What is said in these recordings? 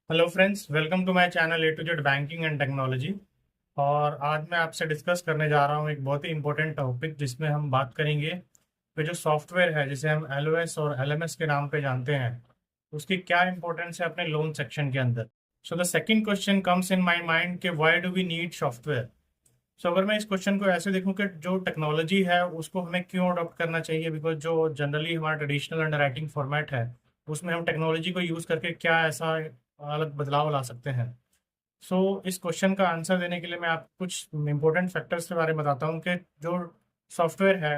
Hello friends, welcome to my channel A to Z banking and technology. और आज मैं आपसे डिस्कस करने जा रहा हूँ एक बहुत ही इंपॉर्टेंट टॉपिक, जिसमें हम बात करेंगे कि जो सॉफ्टवेयर है जिसे हम एलओएस और एलएमएस के नाम पे जानते हैं, उसकी क्या इंपॉर्टेंस है अपने लोन सेक्शन के अंदर। So the second question comes in my mind कि why do we need software. So अगर मैं इस क्वेश्चन को ऐसे देखूं कि जो टेक्नोलॉजी है उसको हमें क्यों अडॉप्ट करना चाहिए, बिकॉज जो जनरली हमारा ट्रेडिशनल अंडरराइटिंग फॉर्मेट है उसमें हम टेक्नोलॉजी को यूज़ करके क्या ऐसा अलग बदलाव ला सकते हैं। सो इस क्वेश्चन का आंसर देने के लिए मैं आपको कुछ इंपॉर्टेंट फैक्टर्स के बारे में बताता हूँ कि जो सॉफ्टवेयर है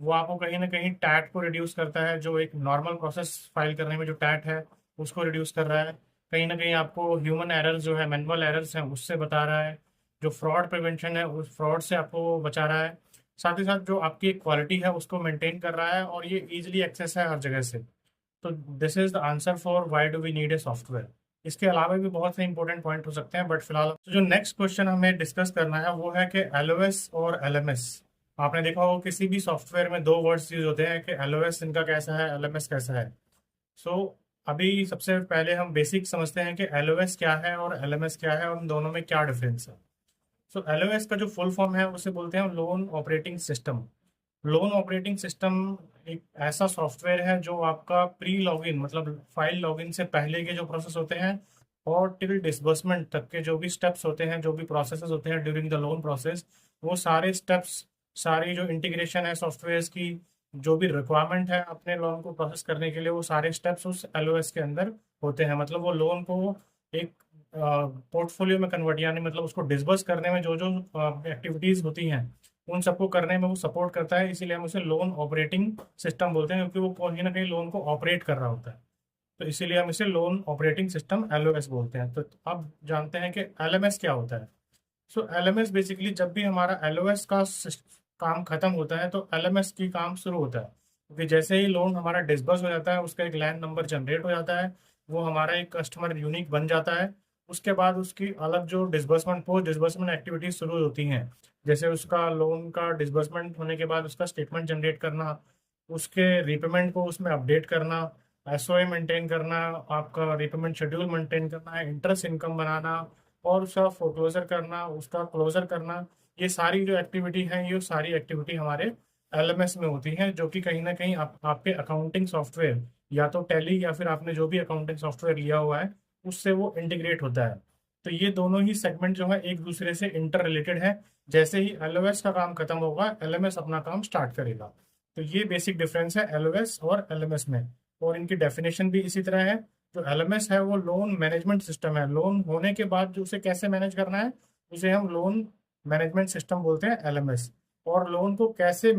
वो आपको कहीं ना कहीं टैट को रिड्यूस करता है। जो एक नॉर्मल प्रोसेस फाइल करने में जो टैट है उसको रिड्यूस कर रहा है। कहीं ना कहीं आपको ह्यूमन एरर्स जो है, मैनुअल एरर्स हैं, उससे बता रहा है। जो फ्रॉड प्रिवेंशन है उस फ्रॉड से आपको बचा रहा है। साथ ही साथ जो आपकी क्वालिटी है उसको मेंटेन कर रहा है, और ये इजीली एक्सेस है हर जगह से। तो this is the answer for why do we need a software. इसके अलावा भी बहुत से इंपॉर्टेंट पॉइंट हो सकते हैं, बट फिलहाल तो जो नेक्स्ट क्वेश्चन हमें डिस्कस करना है वो है कि एलओएस और एलएमएस। आपने देखा होगा किसी भी सॉफ्टवेयर में दो वर्ड्स यूज होते हैं कि एलओएस इनका कैसा है, एलएमएस कैसा है। सो अभी सबसे पहले हम बेसिक समझते हैं कि एलओएस क्या है और एलएमएस क्या है और उन दोनों में क्या डिफरेंस है। सो एलओएस का जो फुल फॉर्म है उसे बोलते हैं loan operating system. Loan operating system एक ऐसा सॉफ्टवेयर है जो आपका प्री लॉगिन, मतलब फाइल लॉगिन से पहले के जो प्रोसेस होते हैं और टिल डिसबर्समेंट तक के जो भी स्टेप्स होते हैं, जो भी प्रोसेसेस होते हैं ड्यूरिंग द लोन प्रोसेस, वो सारे स्टेप्स, सारी जो इंटीग्रेशन है सॉफ्टवेयर की, जो भी रिक्वायरमेंट है अपने लोन को प्रोसेस करने के लिए, वो सारे स्टेप्स उस एलओएस के अंदर होते हैं। मतलब वो लोन को एक पोर्टफोलियो में कन्वर्ट, यानी मतलब उसको डिसबर्स करने में जो जो एक्टिविटीज होती हैं उन सबको करने में वो सपोर्ट करता है। इसीलिए हम उसे लोन ऑपरेटिंग सिस्टम बोलते हैं, क्योंकि वो कहीं ना कहीं लोन को ऑपरेट कर रहा होता है। तो इसीलिए हम इसे लोन ऑपरेटिंग सिस्टम एलओएस बोलते हैं। तो अब जानते हैं कि एलएमएस क्या होता है। सो एलएमएस बेसिकली जब भी हमारा एलओएस का काम खत्म होता है तो एलएमएस की काम शुरू होता है, क्योंकि जैसे ही लोन हमारा डिसबर्स हो जाता है उसका एक लैंड नंबर जनरेट हो जाता है, वो हमारा एक कस्टमर यूनिक बन जाता है। उसके बाद उसकी अलग जो डिसबर्समेंट, पोस्ट डिसबर्समेंट एक्टिविटीज शुरू होती हैं। जैसे उसका लोन का डिसबर्समेंट होने के बाद उसका स्टेटमेंट जनरेट करना, उसके रीपेमेंट को उसमें अपडेट करना, एसओए मेंटेन करना, आपका रीपेमेंट शेड्यूल मेंटेन करना, इंटरेस्ट इनकम बनाना, और उसका फोरक्लोजर करना, उसका क्लोजर करना। ये सारी जो एक्टिविटी है, ये सारी एक्टिविटी हमारे एलएमएस में होती हैं, जो कि कहीं ना कहीं आपके अकाउंटिंग सॉफ्टवेयर, या तो टैली या फिर आपने जो भी अकाउंटिंग सॉफ्टवेयर लिया हुआ है उससे वो इंटीग्रेट होता है। तो ये दोनों ही सेगमेंट जो है एक दूसरे से इंटर रिलेटेड है। जैसे ही एलओएस का काम खत्म होगा एलएमएस अपना काम स्टार्ट करेगा। तो ये बेसिक डिफरेंस है एलओएस और एलएमएस में। और इनकी डेफिनेशन भी इसी तरह है। जो एलएमएस है वो लोन मैनेजमेंट सिस्टम है। लोन होने के बाद जो उसे कैसे मैनेज करना है उसे हम लोन मैनेजमेंट सिस्टम बोलते हैं, एलएमएस। और लोन को कैसे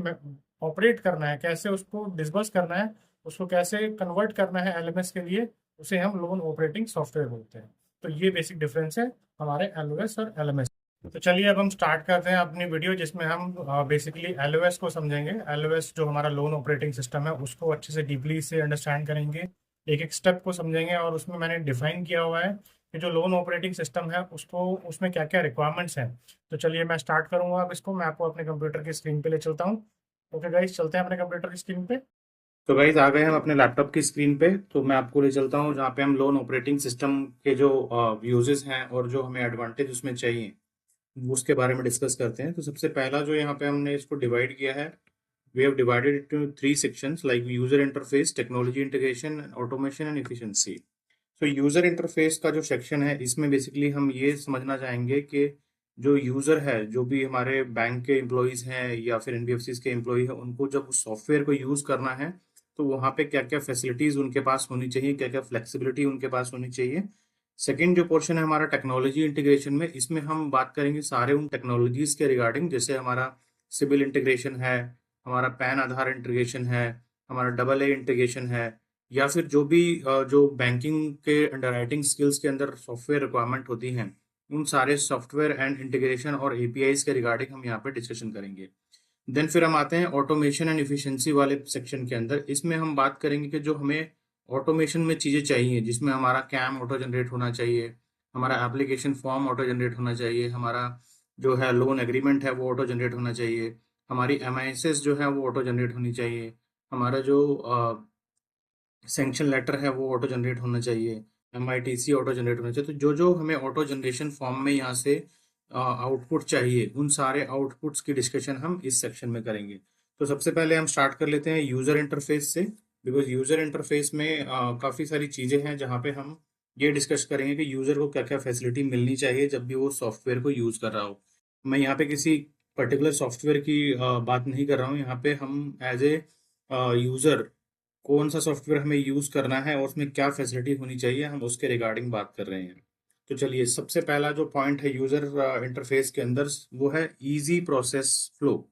ऑपरेट करना है, कैसे उसको डिसबर्स करना है, उसको कैसे कन्वर्ट करना है एलएमएस के लिए, उसे हम लोन ऑपरेटिंग सॉफ्टवेयर बोलते हैं। तो ये बेसिक डिफरेंस है हमारे एलओएस और एलएमएस। तो चलिए अब हम स्टार्ट करते हैं अपनी वीडियो, जिसमें हम बेसिकली एलओएस को समझेंगे। एलओएस जो हमारा लोन ऑपरेटिंग सिस्टम है उसको अच्छे से डीपली से अंडरस्टैंड करेंगे, एक एक स्टेप को समझेंगे। और उसमें मैंने डिफाइन किया हुआ है कि जो लोन ऑपरेटिंग सिस्टम है उसको, उसमें क्या क्या रिक्वायरमेंट्स हैं। तो चलिए मैं स्टार्ट करूंगा अब इसको। मैं आपको अपने कंप्यूटर की स्क्रीन पे ले चलता हूँ। ओके गाइस, चलते हैं अपने कंप्यूटर की स्क्रीन पे। तो गाइज आ गए हम अपने लैपटॉप की स्क्रीन पे। तो मैं आपको ले चलता हूँ जहाँ पे हम लोन ऑपरेटिंग सिस्टम के जो यूजेस हैं और जो हमें एडवांटेज उसमें चाहिए उसके बारे में डिस्कस करते हैं। तो सबसे पहला जो यहाँ पे हमने इसको डिवाइड किया है, we have divided it to three sections like user interface, technology integration, automation and efficiency. तो यूजर इंटरफेस का जो सेक्शन है इसमें बेसिकली हम ये समझना चाहेंगे कि जो यूजर है, जो भी हमारे बैंक के एम्प्लॉयज हैं या फिर एनबीएफसी के एम्प्लॉय है, उनको जब उस सॉफ्टवेयर को यूज करना है तो वहाँ पे क्या क्या फैसिलिटीज उनके पास होनी चाहिए, क्या क्या फ्लेक्सिबिलिटी उनके पास होनी चाहिए। सेकंड जो पोर्शन है हमारा टेक्नोलॉजी इंटीग्रेशन में, इसमें हम बात करेंगे सारे उन टेक्नोलॉजीज के रिगार्डिंग, जैसे हमारा सिविल इंटीग्रेशन है, हमारा पैन आधार इंटीग्रेशन है, हमारा डबल ए इंटीग्रेशन है, या फिर जो भी जो बैंकिंग के अंडरराइटिंग स्किल्स के अंदर सॉफ्टवेयर रिक्वायरमेंट होती हैं, उन सारे सॉफ्टवेयर एंड इंटीग्रेशन और एपीआईज के रिगार्डिंग हम यहाँ पे डिस्कशन करेंगे। देन फिर हम आते हैं ऑटोमेशन एंड इफिशिएंसी वाले सेक्शन के अंदर। इसमें हम बात करेंगे कि जो हमें ऑटोमेशन में चीज़ें चाहिए, जिसमें हमारा कैम ऑटो जनरेट होना चाहिए, हमारा एप्लीकेशन फॉर्म ऑटो जनरेट होना चाहिए, हमारा जो है लोन एग्रीमेंट है वो ऑटो जनरेट होना चाहिए, हमारी एमआईएसएस जो है वो ऑटो जनरेट होनी चाहिए, हमारा जो सैंक्शन लेटर है वो ऑटो जनरेट होना चाहिए, MITC ऑटो जनरेट होना चाहिए। तो जो जो हमें ऑटो जनरेशन फॉर्म में यहाँ से आउटपुट चाहिए, उन सारे आउटपुट्स की डिस्कशन हम इस सेक्शन में करेंगे। तो सबसे पहले हम स्टार्ट कर लेते हैं यूजर इंटरफेस से, बिकॉज यूजर इंटरफेस में काफ़ी सारी चीज़ें हैं जहाँ पे हम ये डिस्कस करेंगे कि यूजर को क्या क्या फैसिलिटी मिलनी चाहिए जब भी वो सॉफ्टवेयर को यूज कर रहा हो। मैं यहाँ पे किसी पर्टिकुलर सॉफ्टवेयर की बात नहीं कर रहा हूँ। यहाँ पे हम एज ए यूजर कौन सा सॉफ्टवेयर हमें यूज करना है और उसमें क्या फैसिलिटी होनी चाहिए, हम उसके रिगार्डिंग बात कर रहे हैं। तो चलिए, सबसे पहला जो पॉइंट है यूजर इंटरफेस के अंदर, वो है इजी प्रोसेस फ्लो।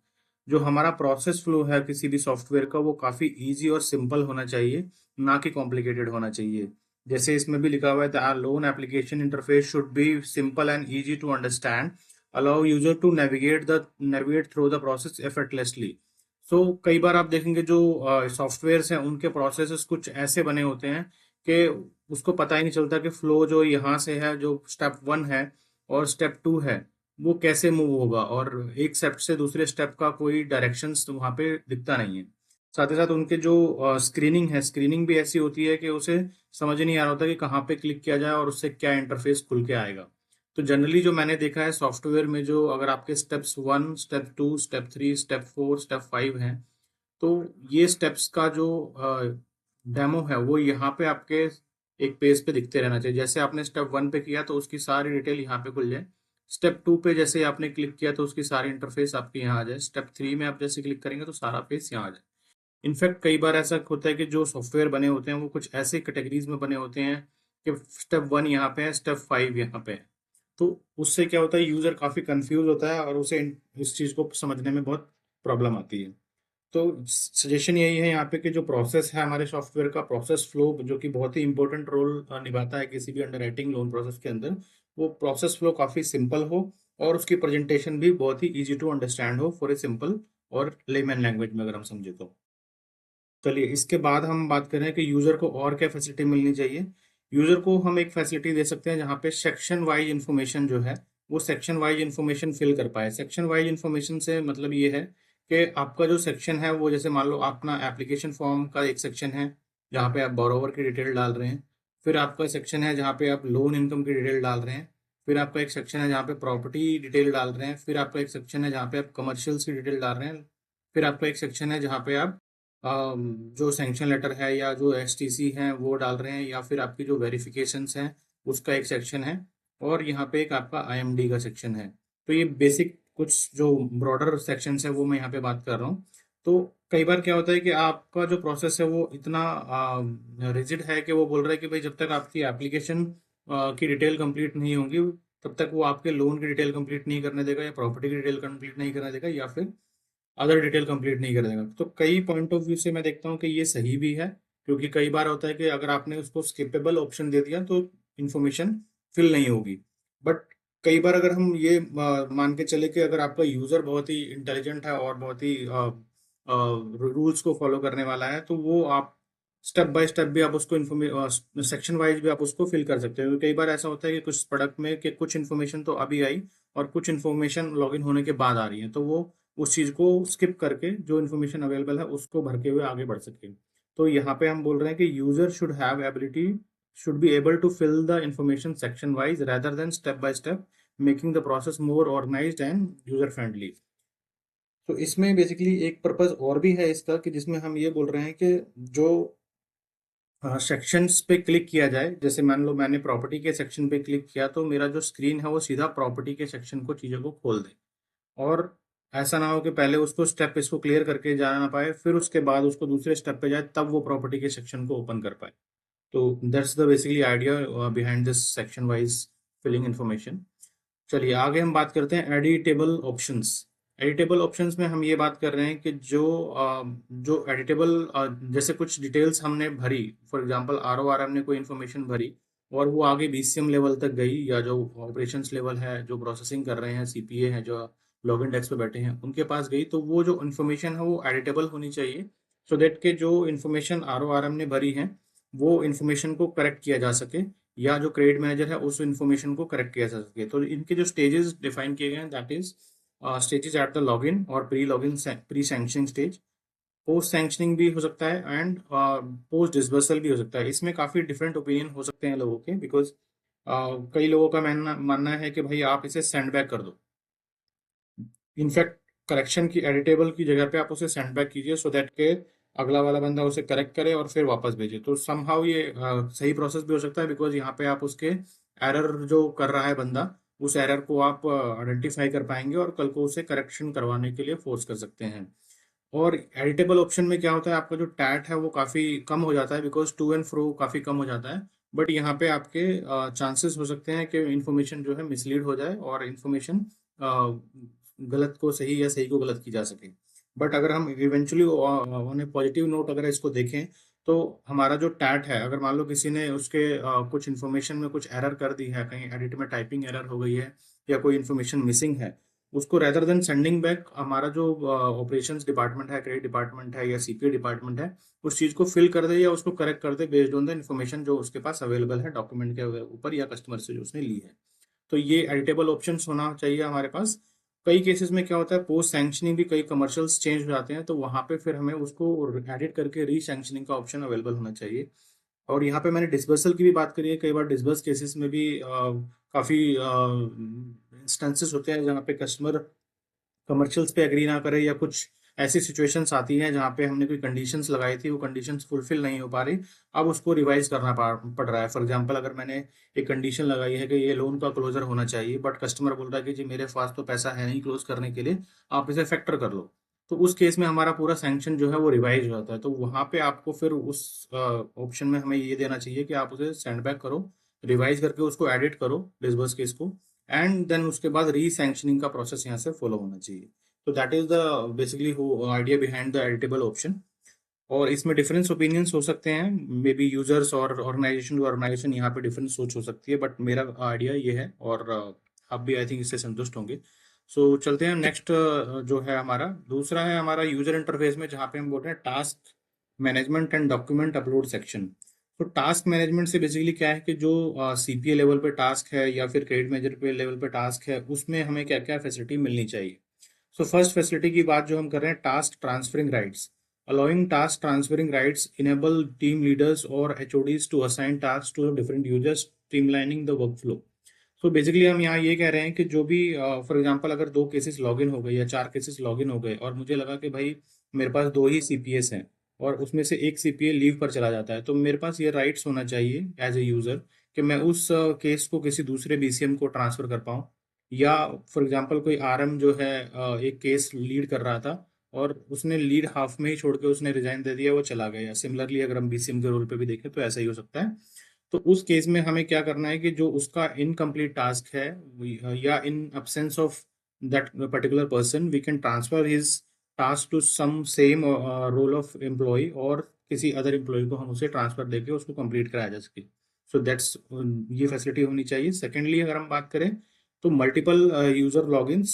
जो हमारा प्रोसेस फ्लो है किसी भी सॉफ्टवेयर का, वो काफी इजी और सिंपल होना चाहिए, ना कि कॉम्प्लिकेटेड होना चाहिए। जैसे इसमें भी लिखा हुआ है, the loan application interface should be simple and easy to understand, allow user to navigate through the process effortlessly. So कई बार आप देखेंगे जो सॉफ्टवेयर्स हैं उनके प्रोसेसेस कुछ ऐसे बने होते हैं कि उसको पता ही नहीं चलता कि फ्लो जो यहाँ से है, जो स्टेप 1 है और स्टेप 2 है, वो कैसे मूव होगा, और एक स्टेप से दूसरे स्टेप का कोई डायरेक्शंस तो वहाँ पे दिखता नहीं है। साथ ही साथ उनके जो स्क्रीनिंग है, स्क्रीनिंग भी ऐसी होती है कि उसे समझ ही नहीं आ रहा होता कि कहाँ पे क्लिक किया जाए और उससे क्या इंटरफेस खुल के आएगा। तो जनरली जो मैंने देखा है सॉफ्टवेयर में, जो अगर आपके steps 1, step 2, step 3, step 4, step 5 हैं, तो ये स्टेप्स का जो डेमो है वो यहाँ पे आपके एक पेज पे दिखते रहना चाहिए। जैसे आपने स्टेप 1 पे किया तो उसकी सारी डिटेल यहाँ पे खुल जाए। स्टेप 2 पे जैसे आपने क्लिक किया तो उसकी सारी इंटरफेस आपके यहाँ आ जाए। स्टेप 3 में आप जैसे क्लिक करेंगे तो सारा पेज यहाँ आ जाए। इनफैक्ट कई बार ऐसा होता है कि जो सॉफ्टवेयर बने होते हैं वो कुछ ऐसे कैटेगरीज में बने होते हैं कि स्टेप 1 यहाँ पे है, स्टेप 5 यहाँ पे है। तो उससे क्या होता है, यूजर काफी कंफ्यूज होता है और उसे इस चीज को समझने में बहुत प्रॉब्लम आती है। तो सजेशन यही है यहाँ पे कि जो प्रोसेस है हमारे सॉफ्टवेयर का, प्रोसेस फ्लो, जो कि बहुत ही इंपॉर्टेंट रोल निभाता है किसी भी अंडरराइटिंग लोन प्रोसेस के अंदर, वो प्रोसेस फ्लो काफी सिंपल हो और उसकी प्रेजेंटेशन भी बहुत ही इजी टू अंडरस्टैंड हो फॉर ए सिंपल और लेमन लैंग्वेज में अगर हम समझे तो। चलिए, इसके बाद हम बात करें कि यूजर को और क्या फैसिलिटी मिलनी चाहिए। यूजर को हम एक फैसिलिटी दे सकते हैं जहाँ पे सेक्शन वाइज इन्फॉर्मेशन जो है, वो सेक्शन वाइज इन्फॉर्मेशन फिल कर पाए। सेक्शन वाइज इन्फॉर्मेशन से मतलब ये है कि आपका जो सेक्शन है वो, जैसे मान लो अपना एप्लीकेशन फॉर्म का एक सेक्शन है जहाँ पे आप बोरोवर की डिटेल डाल रहे हैं। फिर आपका सेक्शन है जहाँ पे आप लोन इनकम की डिटेल डाल रहे हैं। फिर आपका एक सेक्शन है जहाँ पे प्रॉपर्टी डिटेल डाल रहे हैं। फिर आपका एक सेक्शन है जहाँ पे आप कमर्शियल्स की डिटेल डाल रहे हैं। फिर आपका एक सेक्शन है जहाँ पे आप जो सैंक्शन लेटर है या जो एसटीसी हैं वो डाल रहे हैं, या फिर आपकी जो वेरिफिकेशंस हैं उसका एक सेक्शन है। और यहाँ पे एक आपका आईएमडी का सेक्शन है। तो ये बेसिक कुछ जो ब्रॉडर सेक्शंस है वो मैं यहाँ पे बात कर रहा हूँ। तो कई बार क्या होता है कि आपका जो प्रोसेस है वो इतना रिजिड है कि वो बोल रहा है कि भाई जब तक आपकी एप्लीकेशन की डिटेल कंप्लीट नहीं होगी तब तक वो आपके लोन की डिटेल कंप्लीट नहीं करने देगा, या प्रॉपर्टी की डिटेल कंप्लीट नहीं करने देगा, या फिर अदर डिटेल कंप्लीट नहीं कर देगा। तो कई पॉइंट ऑफ व्यू से मैं देखता हूँ कि ये सही भी है, क्योंकि कई बार होता है कि अगर आपने उसको स्किपेबल ऑप्शन दे दिया तो इन्फॉर्मेशन फिल नहीं होगी। बट कई बार अगर हम ये मान के चले कि अगर आपका यूजर बहुत ही इंटेलिजेंट है और बहुत ही रूल्स को फॉलो करने वाला है, तो वो आप स्टेप बाय स्टेप भी आप उसको सेक्शन वाइज भी आप उसको फिल कर सकते हो। कई बार ऐसा होता है कि कुछ प्रोडक्ट में कि कुछ इन्फॉर्मेशन तो अभी आई और कुछ इन्फॉर्मेशन लॉगिन होने के बाद आ रही है, तो वो उस चीज को स्किप करके जो इन्फॉर्मेशन अवेलेबल है उसको भर के हुए आगे बढ़ सके। तो यहाँ पे हम बोल रहे हैं कि user should be able to fill the information section wise rather than step by step, making the process more organised and user friendly. तो इसमें बेसिकली एक पर्पज और भी है इसका, कि जिसमें हम ये बोल रहे हैं कि जो सेक्शंस पे क्लिक किया जाए, जैसे मान लो मैंने प्रॉपर्टी के सेक्शन पे क्लिक किया तो मेरा जो स्क्रीन है वो सीधा प्रॉपर्टी के सेक्शन को, चीज़ों को खोल दे। और ऐसा ना हो कि पहले उसको स्टेप इसको क्लियर करके जाना ना पाए, फिर उसके बाद उसको दूसरे स्टेप पे जाए तब वो प्रॉपर्टी के सेक्शन को ओपन कर पाए। तो that's the basically idea behind this section wise filling information. चलिए आगे हम बात करते हैं एडिटेबल ऑप्शंस। एडिटेबल ऑप्शंस में हम ये बात कर रहे हैं कि जो एडिटेबल, जैसे कुछ डिटेल्स हमने भरी, फॉर एग्जांपल RORM ने कोई इन्फॉर्मेशन भरी और वो आगे BCM लेवल तक गई, या जो ऑपरेशंस लेवल है, जो प्रोसेसिंग कर रहे हैं, CPA हैं जो लॉगिन डेस्क पे बैठे हैं, उनके पास गई, तो वो जो इन्फॉर्मेशन है वो एडिटेबल होनी चाहिए, सो दैट के जो इन्फॉर्मेशन RORM ने भरी है वो इन्फॉर्मेशन को करेक्ट किया जा सके, या जो क्रेडिट मैनेजर है उस इन्फॉर्मेशन को करेक्ट किया जा सके। तो इनके जो स्टेजेस डिफाइन किए गए हैं, that is stages at the login और pre login pre sanctioning stage, post sanctioning भी हो सकता है एंड पोस्ट डिसबर्सल भी हो सकता है। इसमें काफ़ी डिफरेंट ओपिनियन हो सकते हैं लोगों के, बिकॉज कई लोगों का मानना मानना है कि भाई आप इसे सेंड बैक कर दो। इनफैक्ट करेक्शन की एडिटेबल की जगह पे आप उसे सेंड बैक कीजिए सो दैट के अगला वाला बंदा उसे करेक्ट करे और फिर वापस भेजे। तो समहाउ ये सही प्रोसेस भी हो सकता है, बिकॉज यहाँ पे आप उसके एरर जो कर रहा है बंदा, उस एरर को आप आइडेंटिफाई कर पाएंगे और कल को उसे करेक्शन करवाने के लिए फोर्स कर सकते हैं। और एडिटेबल ऑप्शन में क्या होता है, आपका जो टैट है वो काफ़ी कम हो जाता है, बिकॉज टू एंड फ्रो काफ़ी कम हो जाता है। बट यहाँ पे आपके चांसेस हो सकते हैं कि इन्फॉर्मेशन जो है मिसलीड हो जाए और इन्फॉर्मेशन गलत को सही या सही को गलत की जा सके। बट अगर हम eventually on A positive note अगर इसको देखें, तो हमारा जो टैट है, अगर मान लो किसी ने उसके कुछ इन्फॉर्मेशन में कुछ एरर कर दी है, कहीं एडिट में टाइपिंग एरर हो गई है या कोई इन्फॉर्मेशन मिसिंग है, उसको रेदर देन सेंडिंग बैक, हमारा जो ऑपरेशंस डिपार्टमेंट है, क्रेडिट डिपार्टमेंट है या सीपीए डिपार्टमेंट है, उस चीज़ को फिल कर दे या उसको करेक्ट कर दे बेस्ड ऑन द इन्फॉर्मेशन जो उसके पास अवेलेबल है डॉक्यूमेंट के ऊपर या कस्टमर से जो उसने ली है। तो ये एडिटेबल ऑप्शंस होना चाहिए हमारे पास। कई केसेस में क्या होता है, पोस्ट सैंक्शनिंग भी कई कमर्शियल्स चेंज हो जाते हैं, तो वहाँ पे फिर हमें उसको एडिट करके री सैंक्शनिंग का ऑप्शन अवेलेबल होना चाहिए। और यहाँ पे मैंने डिसबर्सल की भी बात करी है। कई बार डिसबर्स केसेस में भी काफ़ी इंस्टेंसेस होते हैं जहाँ पे कस्टमर कमर्शियल्स पे एग्री ना करे, या कुछ ऐसी सिचुएशंस आती हैं जहाँ पे हमने कोई कंडीशंस लगाई थी, वो कंडीशंस फुलफिल नहीं हो पा रही, अब उसको रिवाइज करना पड़ रहा है। फॉर एग्जांपल, अगर मैंने एक कंडीशन लगाई है कि ये लोन का क्लोजर होना चाहिए, बट कस्टमर बोल रहा है कि जी मेरे पास तो पैसा है नहीं क्लोज करने के लिए, आप इसे फैक्टर कर लो। तो उस केस में हमारा पूरा सैंक्शन जो है वो रिवाइज हो जाता है। तो वहाँ पे आपको फिर उस ऑप्शन में हमें ये देना चाहिए कि आप उसे सेंड बैक करो, रिवाइज करके उसको एडिट करो डिसबर्स केस को, एंड देन उसके बाद री सैंक्शनिंग का प्रोसेस यहाँ से फॉलो होना चाहिए। तो that is the basically idea behind the editable option. और इसमें डिफरेंस ओपिनियंस हो सकते हैं, मे बी यूजर्स और ऑर्गेनाइजेशन टू ऑर्गेनाइजेशन यहाँ पे डिफरेंस सोच हो सकती है, बट मेरा आइडिया ये है और आप भी आई थिंक इससे संतुष्ट होंगे। सो चलते हैं नेक्स्ट। जो है हमारा दूसरा है हमारा यूजर इंटरफेस में, जहाँ पे हम बोल रहे हैं task management and document upload section. तो टास्क मैनेजमेंट से बेसिकली क्या है कि जो सीपीए लेवल पे टास्क है या फिर क्रेडिट मैनेजर पे लेवल पे टास्क है, उसमें हमें क्या क्या फैसिलिटी मिलनी चाहिए। सो फर्स्ट फैसिलिटी की बात जो हम कर रहे हैं, task transferring rights. Allowing task transferring rights enable team leaders और HODs to assign task to different users, streamlining the workflow. So basically हम यहाँ ये कह रहे हैं कि जो भी फॉर एग्जांपल अगर 2 केसेस लॉगिन हो गए या 4 केसेस लॉगिन हो गए और मुझे लगा कि भाई मेरे पास 2 ही सीपीएस हैं और उसमें से एक सीपीए लीव पर चला जाता है, तो मेरे पास ये राइट्स होना चाहिए एज ए यूजर कि मैं उस केस को किसी दूसरे बीसीएम को ट्रांसफर कर पाऊँ। या फॉर एग्जांपल कोई आरएम जो है एक केस लीड कर रहा था और उसने लीड हाफ में ही छोड़ के उसने रिजाइन दे दिया, वो चला गया। सिमिलरली अगर हम बीसीएम के रोल पे भी देखें तो ऐसा ही हो सकता है। तो उस केस में हमें क्या करना है कि जो उसका इनकम्प्लीट टास्क है, या in absence of that particular person, we can transfer his task to some same role of employee, और किसी अदर एम्प्लॉय को हम उसे ट्रांसफर देके उसको कंप्लीट कराया जा सके। सो दैट्स ये फैसिलिटी होनी चाहिए। सेकेंडली अगर हम बात करें तो मल्टीपल यूजर लॉगिन्स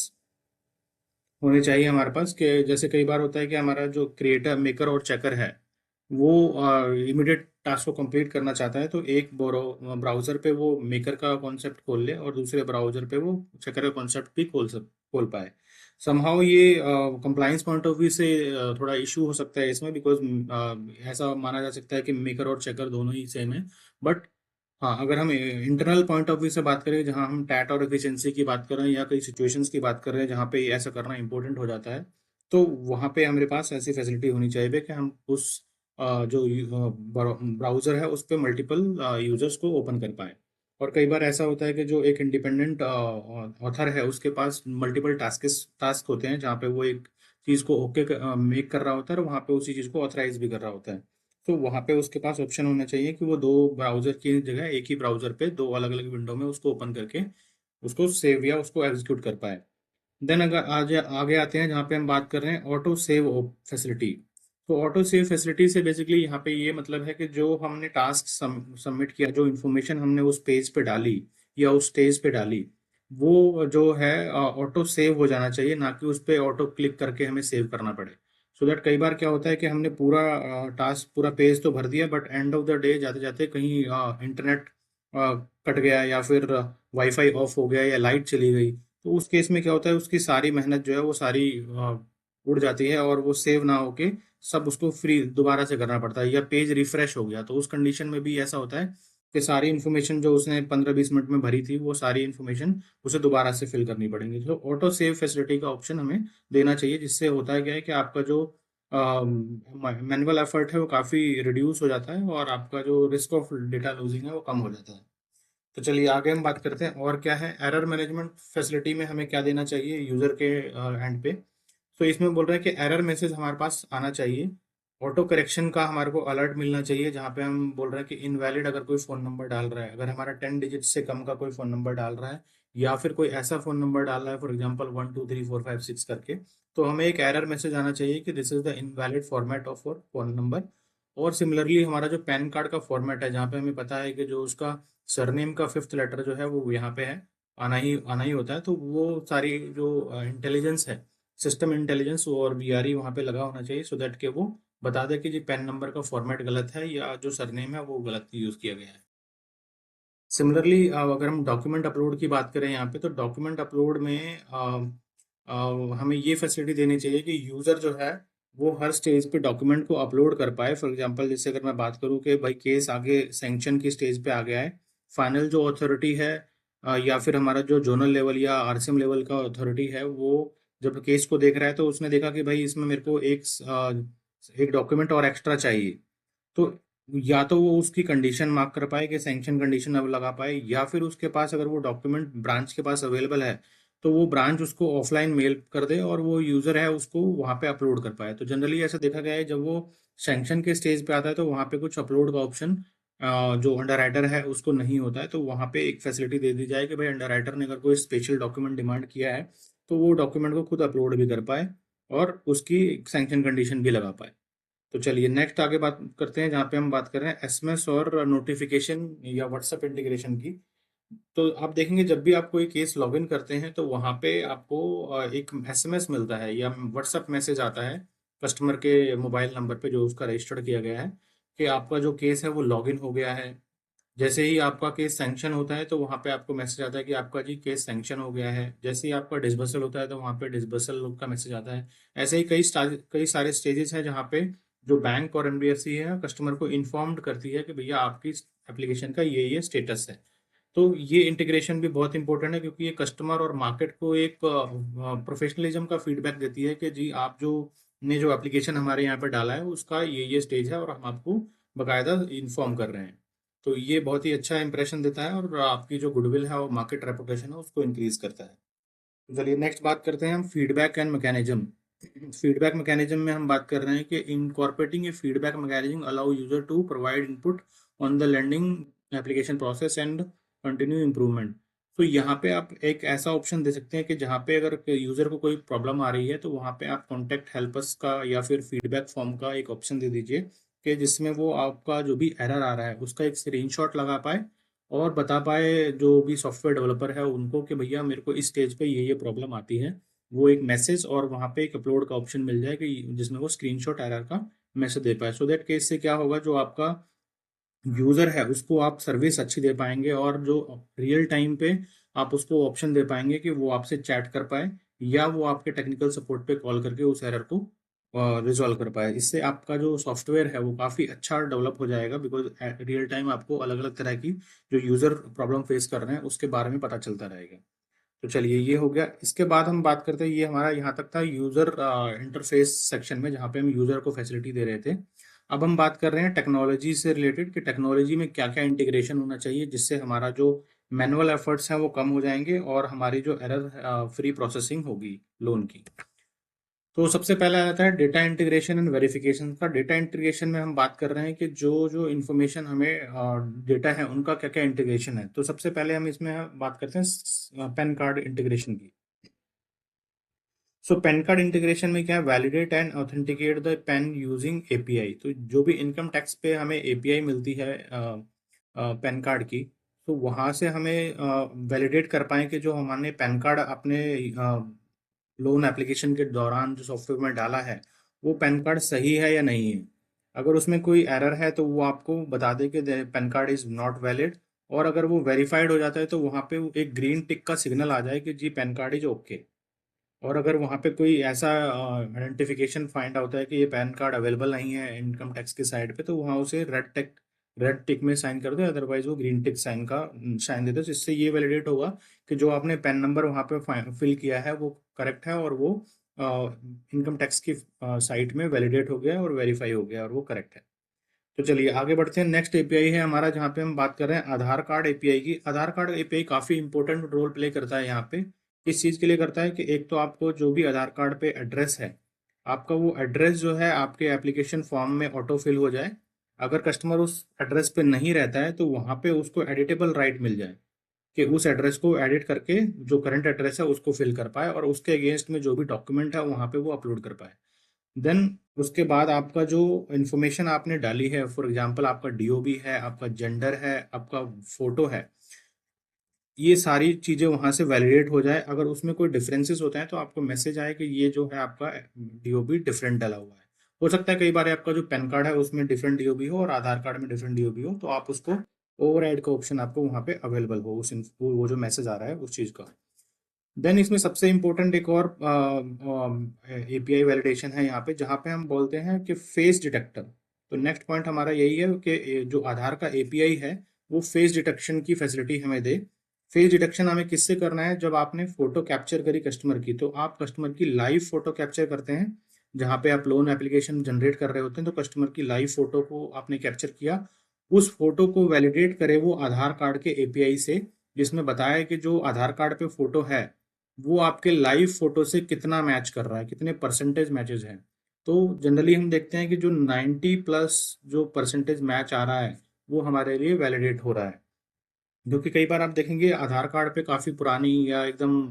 होने चाहिए हमारे पास, कि जैसे कई बार होता है कि हमारा जो क्रिएटर मेकर और चेकर है वो इमीडिएट टास्क को कंप्लीट करना चाहता है, तो एक ब्राउजर पे वो मेकर का कॉन्सेप्ट खोल ले और दूसरे ब्राउजर पे वो चेकर का कॉन्सेप्ट भी खोल पाए। समहाउ ये कंप्लाइंस पॉइंट ऑफ व्यू से थोड़ा इशू हो सकता है इसमें, बिकॉज ऐसा माना जा सकता है कि मेकर और चेकर दोनों ही सेम है। बट हाँ, अगर हम इंटरनल पॉइंट ऑफ व्यू से बात करें, जहाँ हम टैट और एफिशिएंसी की बात कर रहे हैं या कई सिचुएशंस की बात कर रहे हैं जहाँ पे ऐसा करना इंपॉर्टेंट हो जाता है, तो वहाँ पे हमारे पास ऐसी फैसिलिटी होनी चाहिए कि हम उस जो ब्राउज़र है उस पे मल्टीपल यूजर्स को ओपन कर पाए। और कई बार ऐसा होता है कि जो एक इंडिपेंडेंट ऑथर है उसके पास मल्टीपल टास्क होते हैं, जहाँ पे वो एक चीज़ को ओके मेक कर रहा होता है और वहाँ पे उसी चीज़ को ऑथराइज भी कर रहा होता है। तो वहाँ पे उसके पास ऑप्शन होना चाहिए कि वो 2 ब्राउजर की जगह एक ही ब्राउजर पे 2 अलग अलग विंडो में उसको ओपन करके उसको सेव या उसको एग्जीक्यूट कर पाए। देन अगर आज आगे आते हैं जहाँ पे हम बात कर रहे हैं ऑटो सेव फैसिलिटी। तो ऑटो सेव फैसिलिटी से बेसिकली यहाँ पे ये मतलब है कि जो हमने टास्क सबमिट किया, जो इन्फॉर्मेशन हमने उस पेज पे डाली या उस स्टेज पे डाली, वो जो है ऑटो सेव हो जाना चाहिए, ना कि उस पर ऑटो क्लिक करके हमें सेव करना पड़े। सो दैट कई बार क्या होता है कि हमने पूरा टास्क पूरा पेज तो भर दिया, but end of the day जाते जाते कहीं इंटरनेट कट गया या फिर वाईफाई ऑफ हो गया या लाइट चली गई, तो उस केस में क्या होता है, उसकी सारी मेहनत जो है वो सारी उड़ जाती है और वो सेव ना होके सब उसको फ्री दोबारा से करना पड़ता है, या पेज रिफ्रेश हो गया, तो उस कंडीशन में भी ऐसा होता है कि सारी इन्फॉर्मेशन जो उसने 15-20 मिनट में भरी थी वो सारी इन्फॉर्मेशन उसे दोबारा से फिल करनी पड़ेगी। तो ऑटो सेव फैसिलिटी का ऑप्शन हमें देना चाहिए, जिससे होता है क्या है कि आपका जो मैनुअल एफर्ट है वो काफ़ी रिड्यूस हो जाता है और आपका जो रिस्क ऑफ डेटा लूजिंग है वो कम हो जाता है। तो चलिए आगे हम बात करते हैं और क्या है एरर मैनेजमेंट फैसिलिटी में हमें क्या देना चाहिए यूज़र के एंड पे। तो इसमें बोल रहे हैं कि एरर मैसेज हमारे पास आना चाहिए, ऑटो करेक्शन का हमारे को अलर्ट मिलना चाहिए, जहाँ पे हम बोल रहे हैं कि इनवैलिड अगर कोई फ़ोन नंबर डाल रहा है, अगर हमारा 10 डिजिट से कम का कोई फ़ोन नंबर डाल रहा है या फिर कोई ऐसा फ़ोन नंबर डाल रहा है फॉर एग्जांपल 1 2 3 4 5 6 करके, तो हमें एक एरर मैसेज आना चाहिए कि this is the invalid format of phone number. और सिमिलरली हमारा जो पैन कार्ड का फॉर्मेट है, जहाँ पे हमें पता है कि जो उसका सरनेम का 5th लेटर जो है वो यहाँ पे है, आना ही होता है, तो वो सारी जो इंटेलिजेंस है, सिस्टम इंटेलिजेंस और वीआरई वहाँ पे लगा होना चाहिए, सो दैट कि वो बता दे कि जी पैन नंबर का फॉर्मेट गलत है या जो सरनेम है वो गलत यूज़ किया गया है। सिमिलरली अगर हम डॉक्यूमेंट अपलोड की बात करें यहाँ पे, तो डॉक्यूमेंट अपलोड में हमें ये फैसिलिटी देनी चाहिए कि यूज़र जो है वो हर स्टेज पे डॉक्यूमेंट को अपलोड कर पाए। फॉर एग्जांपल जैसे अगर मैं बात करूँ कि भाई केस आगे सैंक्शन की स्टेज पे आ गया है, फाइनल जो अथॉरिटी है या फिर हमारा जो जोनल लेवल या आरसीएम लेवल का अथॉरिटी है, वो जब केस को देख रहा है तो उसने देखा कि भाई इसमें मेरे को एक डॉक्यूमेंट और एक्स्ट्रा चाहिए, तो या तो वो उसकी कंडीशन मार्क कर पाए कि सैंक्शन कंडीशन अब लगा पाए, या फिर उसके पास अगर वो डॉक्यूमेंट ब्रांच के पास अवेलेबल है तो वो ब्रांच उसको ऑफलाइन मेल कर दे और वो यूज़र है उसको वहाँ पे अपलोड कर पाए। तो जनरली ऐसा देखा गया है जब वो सैंक्शन के स्टेज पे आता है तो वहाँ पे कुछ अपलोड का ऑप्शन जो अंडर राइटर है उसको नहीं होता है, तो वहाँ पे एक फैसिलिटी दे दी जाए कि भाई अंडर राइटर ने अगर कोई स्पेशल डॉक्यूमेंट डिमांड किया है तो वो डॉक्यूमेंट को खुद अपलोड भी कर पाए और उसकी सैंक्शन कंडीशन भी लगा पाए। तो चलिए नेक्स्ट आगे बात करते हैं, जहाँ पे हम बात कर रहे हैं एसएमएस और नोटिफिकेशन या व्हाट्सएप इंटीग्रेशन की। तो आप देखेंगे जब भी आप कोई केस लॉगिन करते हैं तो वहाँ पे आपको एक एसएमएस मिलता है या व्हाट्सएप मैसेज आता है कस्टमर के मोबाइल नंबर पे जो उसका रजिस्टर्ड किया गया है कि आपका जो केस है वो लॉगिन हो गया है। जैसे ही आपका केस सैंक्शन होता है तो वहाँ पे आपको मैसेज आता है कि आपका जी केस सैंक्शन हो गया है। जैसे ही आपका डिसबर्सल होता है तो वहाँ पे डिसबर्सल का मैसेज आता है। ऐसे ही कई सारे स्टेजेस हैं जहाँ पे जो बैंक और एनबीएफसी है कस्टमर को इन्फॉर्म्ड करती है कि भैया आपकी एप्लीकेशन का ये स्टेटस है। तो ये इंटीग्रेशन भी बहुत इंपॉर्टेंट है क्योंकि ये कस्टमर और मार्केट को एक प्रोफेशनलिज्म का फीडबैक देती है कि जी आप जो एप्लीकेशन हमारे यहाँ पे डाला है उसका ये स्टेज है और हम आपको बकायदा इन्फॉर्म कर रहे हैं। तो ये बहुत ही अच्छा इंप्रेशन देता है और आपकी जो गुडविल है और मार्केट रेपुटेशन है उसको इंक्रीज करता है। तो चलिए नेक्स्ट बात करते हैं हम feedback and mechanism. Feedback mechanism में हम बात कर रहे हैं कि incorporating a feedback mechanism allow user to provide input on the lending application process and continue improvement. तो यहाँ पे आप एक ऐसा ऑप्शन दे सकते हैं कि जहाँ पे अगर यूजर को कोई प्रॉब्लम आ रही है तो वहाँ पे आप कॉन्टेक्ट हेल्पर्स का या फिर फीडबैक फॉर्म का एक ऑप्शन दे दीजिए कि जिसमें वो आपका जो भी एरर आ रहा है उसका एक स्क्रीनशॉट लगा पाए और बता पाए जो भी सॉफ्टवेयर डेवलपर है उनको कि भैया मेरे को इस स्टेज पे ये प्रॉब्लम आती है। वो एक मैसेज और वहाँ पे एक अपलोड का ऑप्शन मिल जाए कि जिसमें वो स्क्रीनशॉट एरर का मैसेज दे पाए, सो दैट केस से क्या होगा जो आपका यूजर है उसको आप सर्विस अच्छी दे पाएंगे और जो रियल टाइम पे आप उसको ऑप्शन दे पाएंगे कि वो आपसे चैट कर पाए या वो आपके टेक्निकल सपोर्ट पे कॉल करके उस एरर को रिजॉल्व कर पाए। इससे आपका जो सॉफ्टवेयर है वो काफ़ी अच्छा डेवलप हो जाएगा बिकॉज रियल टाइम आपको अलग अलग तरह की जो यूज़र प्रॉब्लम फेस कर रहे हैं उसके बारे में पता चलता रहेगा। तो चलिए ये हो गया। इसके बाद हम बात करते हैं, ये हमारा यहाँ तक था यूज़र इंटरफेस सेक्शन में जहाँ पे हम यूज़र को फैसिलिटी दे रहे थे। अब हम बात कर रहे हैं टेक्नोलॉजी से रिलेटेड कि टेक्नोलॉजी में क्या क्या इंटीग्रेशन होना चाहिए जिससे हमारा जो मैनुअल एफर्ट्स हैं वो कम हो जाएंगे और हमारी जो एरर फ्री प्रोसेसिंग होगी लोन की। तो सबसे पहला आता है डेटा इंटीग्रेशन एंड वेरिफिकेशन का। डेटा इंटीग्रेशन में हम बात कर रहे हैं कि जो जो इन्फॉर्मेशन हमें डेटा है उनका क्या क्या इंटीग्रेशन है। तो सबसे पहले हम इसमें बात करते हैं पैन कार्ड इंटीग्रेशन की। सो पैन कार्ड इंटीग्रेशन में क्या है, validate and authenticate the pan using API. तो जो भी इनकम टैक्स पे हमें एपीआई मिलती है पैन कार्ड की, तो वहाँ से हमें वैलिडेट कर पाएं कि जो हमने पैन कार्ड अपने लोन एप्लीकेशन के दौरान जो सॉफ्टवेयर में डाला है वो पैन कार्ड सही है या नहीं है। अगर उसमें कोई एरर है तो वो आपको बता दे कि pan card is not valid, और अगर वो वेरीफाइड हो जाता है तो वहाँ पे एक ग्रीन टिक का सिग्नल आ जाए कि जी पैन कार्ड इज ओके। और अगर वहाँ पे कोई ऐसा आइडेंटिफिकेशन फाइंड होता है कि ये पैन कार्ड अवेलेबल नहीं है इनकम टैक्स के साइड पे, तो वहाँ उसे रेड टिक में साइन कर दो, अदरवाइज वो ग्रीन टिक साइन दे दो, जिससे ये वैलिडेट होगा कि जो आपने पैन नंबर वहाँ पे फिल किया है वो करेक्ट है, और वो इनकम टैक्स की साइट में वैलिडेट हो गया और वेरीफाई हो गया और वो करेक्ट है। तो चलिए आगे बढ़ते हैं। नेक्स्ट एपीआई है हमारा, जहाँ पे हम बात कर रहे हैं आधार कार्ड एपीआई की। आधार कार्ड एपीआई काफी इंपॉर्टेंट रोल प्ले करता है यहाँ पे। इस चीज के लिए करता है कि एक तो आपको जो भी आधार कार्ड पे एड्रेस है, आपका वो एड्रेस जो है आपके एप्लीकेशन फॉर्म में ऑटो फिल हो जाए। अगर कस्टमर उस एड्रेस पे नहीं रहता है तो वहाँ पे उसको एडिटेबल राइट मिल जाए कि उस एड्रेस को एडिट करके जो करंट एड्रेस है उसको फिल कर पाए, और उसके अगेंस्ट में जो भी डॉक्यूमेंट है वहाँ पे वो अपलोड कर पाए। देन उसके बाद आपका जो इन्फॉर्मेशन आपने डाली है, फॉर एग्जांपल आपका डीओबी है, आपका जेंडर है, आपका फोटो है, ये सारी चीज़ें वहाँ से वैलिडेट हो जाए। अगर उसमें कोई डिफरेंसेस होते हैं तो आपको मैसेज आए कि ये जो है आपका डीओबी डिफरेंट डाला हुआ है। हो सकता है कई बार आपका जो पैन कार्ड है उसमें डिफरेंट डीओबी हो और आधार कार्ड में डिफरेंट डीओबी हो, तो आप उसको ओवरराइड का ऑप्शन आपको वहाँ पे अवेलेबल हो वो जो मैसेज आ रहा है उस चीज़ का। देन इसमें सबसे इम्पोर्टेंट एक और एपीआई वैलिडेशन है यहाँ पे, जहाँ पे हम बोलते हैं कि फेस डिटेक्टर। तो नेक्स्ट पॉइंट हमारा यही है कि जो आधार का एपीआई है वो फेस डिटेक्शन की फैसिलिटी हमें दे। फेस डिटेक्शन हमें किससे करना है? जब आपने फोटो कैप्चर करी कस्टमर की, तो आप कस्टमर की लाइव फोटो कैप्चर करते हैं। जहाँ पे आप लोन एप्लीकेशन जनरेट कर रहे होते हैं तो कस्टमर की लाइव फोटो को आपने कैप्चर किया, उस फोटो को वैलिडेट करे वो आधार कार्ड के एपीआई से, जिसमें बताया कि जो आधार कार्ड पे फोटो है वो आपके लाइव फोटो से कितना मैच कर रहा है, कितने परसेंटेज मैचेस हैं। तो जनरली हम देखते हैं कि जो 90 प्लस जो परसेंटेज मैच आ रहा है वो हमारे लिए वैलिडेट हो रहा है। क्योंकि कई बार आप देखेंगे आधार कार्ड पे काफ़ी पुरानी या एकदम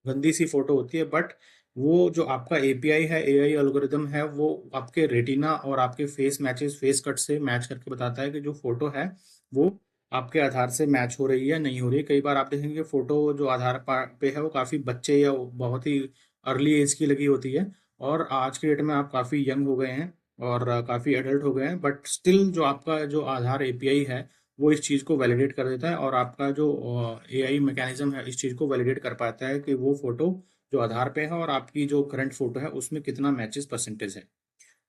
गंदी सी फोटो होती है, बट वो जो आपका एपीआई है, एआई एल्गोरिदम है, वो आपके रेटिना और आपके फेस मैचेस, फेस कट से मैच करके बताता है कि जो फोटो है वो आपके आधार से मैच हो रही है नहीं हो रही है। कई बार आप देखेंगे फोटो जो आधार पे है वो काफ़ी बच्चे या बहुत ही अर्ली एज की लगी होती है, और आज के डेट में आप काफ़ी यंग हो गए हैं और काफ़ी एडल्ट हो गए हैं, बट स्टिल जो आपका जो आधार एपीआई है वो इस चीज़ को वैलिडेट कर देता है, और आपका जो एआई मैकेनिज्म है इस चीज़ को वैलिडेट कर पाता है कि वो फोटो जो आधार पे है और आपकी जो करंट फोटो है उसमें कितना मैचेस परसेंटेज है।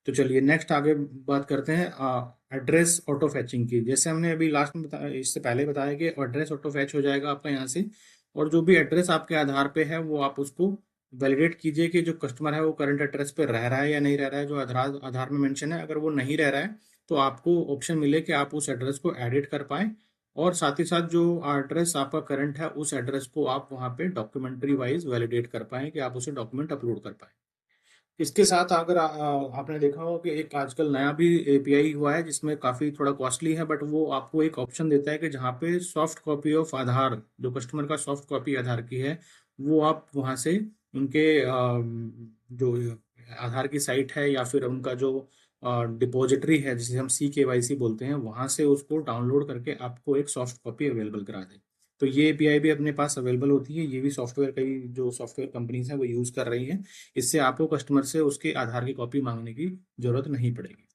तो चलिए नेक्स्ट आगे बात करते हैं एड्रेस ऑटो फैचिंग की। जैसे हमने अभी लास्ट में बताया, इससे पहले बताया कि एड्रेस ऑटो फैच हो जाएगा आपका यहाँ से, और जो भी एड्रेस आपके आधार पे है वो आप उसको वैलिडेट कीजिए कि जो कस्टमर है वो करंट एड्रेस पे रह रहा है या नहीं रह रहा है, जो आधार आधार में मेंशन है। अगर वो नहीं रह रहा है तो आपको ऑप्शन मिले कि आप उस एड्रेस को एडिट कर पाए, और साथ ही साथ जो एड्रेस आपका करंट है उस एड्रेस को आप वहाँ पे डॉक्यूमेंट्री वाइज वैलिडेट कर पाए कि आप उसे डॉक्यूमेंट अपलोड कर पाए। इसके साथ अगर आपने देखा हो कि एक आजकल नया भी एपीआई हुआ है जिसमें काफ़ी थोड़ा कॉस्टली है, बट वो आपको एक ऑप्शन देता है कि जहाँ पे सॉफ्ट कॉपी ऑफ आधार, जो कस्टमर का सॉफ्ट कॉपी आधार की है, वो आप वहाँ से उनके जो आधार की साइट है या फिर उनका जो डिपॉजिटरी है जिसे हम CKYC बोलते हैं, वहाँ से उसको डाउनलोड करके आपको एक सॉफ्ट कॉपी अवेलेबल करा दें। तो ये एपीआई भी अपने पास अवेलेबल होती है, ये भी सॉफ्टवेयर, कई जो सॉफ्टवेयर कंपनीज हैं वो यूज़ कर रही हैं। इससे आपको कस्टमर से उसके आधार की कॉपी मांगने की जरूरत नहीं पड़ेगी।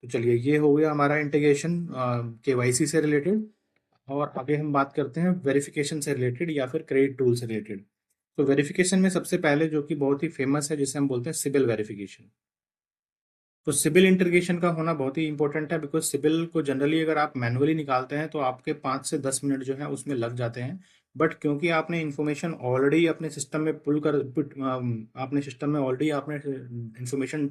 तो चलिए ये हो गया हमारा इंटीग्रेशन केवाईसी से रिलेटेड। और आगे हम बात करते हैं वेरिफिकेशन से रिलेटेड या फिर क्रेडिट टूल से रिलेटेड। तो वेरिफिकेशन में सबसे पहले जो कि बहुत ही फेमस है जिसे हम बोलते हैं सिबिल वेरिफिकेशन। तो सिबिल इंटीग्रेशन का होना बहुत ही इंपॉर्टेंट है, बिकॉज सिबिल को जनरली अगर आप मैनुअली निकालते हैं तो आपके 5 से 10 मिनट जो है उसमें लग जाते हैं। बट क्योंकि आपने इंफॉर्मेशन ऑलरेडी अपने सिस्टम में आपने सिस्टम में ऑलरेडी आपने इंफॉर्मेशन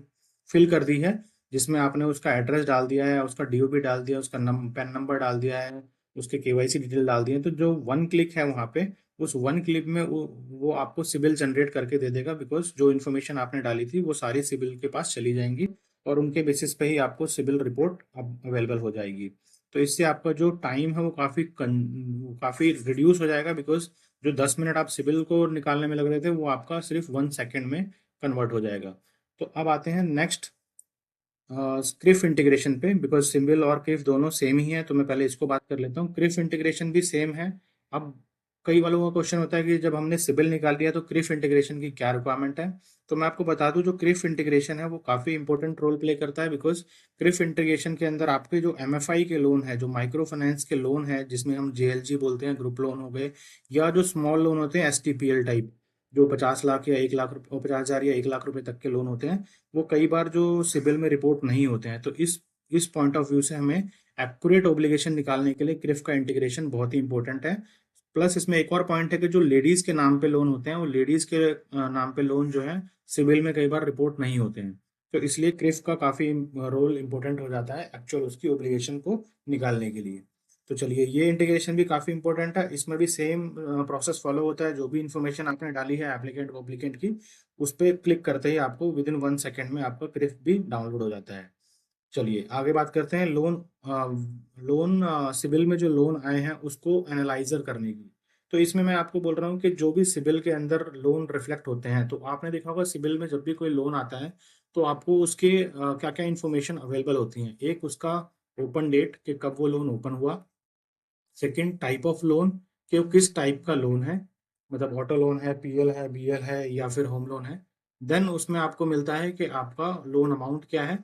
फिल कर दी है, जिसमें आपने उसका एड्रेस डाल दिया है, उसका डीओबी डाल दिया, उसका पैन नंबर डाल दिया है, उसके केवाईसी डिटेल डाल दिए हैं, तो जो वन क्लिक है वहाँ पे, उस वन क्लिक में वो आपको सिबिल जनरेट करके दे देगा, बिकॉज जो इन्फॉर्मेशन आपने डाली थी वो सारी सिबिल के पास चली जाएंगी, और उनके बेसिस पे ही आपको सिविल रिपोर्ट अब अवेलेबल हो जाएगी। तो इससे आपका जो टाइम है वो काफ़ी रिड्यूस हो जाएगा, बिकॉज जो 10 मिनट आप सिविल को निकालने में लग रहे थे वो आपका सिर्फ 1 सेकेंड में कन्वर्ट हो जाएगा। तो अब आते हैं नेक्स्ट क्रिफ इंटीग्रेशन पे, बिकॉज सिंबल और क्रिफ दोनों सेम ही है, तो मैं पहले इसको बात कर लेता हूँ। क्रिफ इंटीग्रेशन भी सेम है। अब कई वालों का क्वेश्चन होता है कि जब हमने सिबिल निकाल लिया तो क्रिफ इंटीग्रेशन की क्या रिक्वायरमेंट है। तो मैं आपको बता दूं, जो क्रिफ इंटीग्रेशन है वो काफ़ी इंपॉर्टेंट रोल प्ले करता है, बिकॉज क्रिफ इंटीग्रेशन के अंदर आपके जो MFI के लोन है, जो माइक्रो फाइनेंस के लोन है, जिसमें हम JLG बोलते हैं, ग्रुप लोन हो गए, या जो स्मॉल लोन होते हैं STPL टाइप, जो 50 लाख या 1 लाख रुपये, 50,000 या 1 लाख रुपए तक के लोन होते हैं, वो कई बार जो सिबिल में रिपोर्ट नहीं होते हैं। तो इस पॉइंट ऑफ व्यू से हमें एक्यूरेट ऑब्लिगेशन निकालने के लिए क्रिफ का इंटीग्रेशन बहुत ही इंपॉर्टेंट है। प्लस इसमें एक और पॉइंट है कि जो लेडीज के नाम पे लोन होते हैं, वो लेडीज के नाम पे लोन जो है सिविल में कई बार रिपोर्ट नहीं होते हैं। तो इसलिए क्रिफ का काफी रोल इंपॉर्टेंट हो जाता है एक्चुअल उसकी ऑब्लिगेशन को निकालने के लिए। तो चलिए, ये इंटीग्रेशन भी काफी इंपॉर्टेंट है। इसमें भी सेम प्रोसेस फॉलो होता है। जो भी इंफॉर्मेशन आपने डाली है एप्लीकेंट ऑब्लिगेंट की, उस पर क्लिक करते ही आपको विद इन 1 सेकेंड में आपका क्रिफ भी डाउनलोड हो जाता है। चलिए आगे बात करते हैं सिबिल में जो लोन आए हैं उसको एनालाइजर करने की। तो इसमें मैं आपको बोल रहा हूँ कि जो भी सिबिल के अंदर लोन रिफ्लेक्ट होते हैं, तो आपने देखा होगा सिबिल में जब भी कोई लोन आता है तो आपको उसके क्या क्या इन्फॉर्मेशन अवेलेबल होती हैं। एक उसका ओपन डेट कि कब वो लोन ओपन हुआ, सेकंड टाइप ऑफ लोन कि वो किस टाइप का लोन है, मतलब ऑटो लोन है, पीएल है, बीएल है या फिर होम लोन है। देन उसमें आपको मिलता है कि आपका लोन अमाउंट क्या है,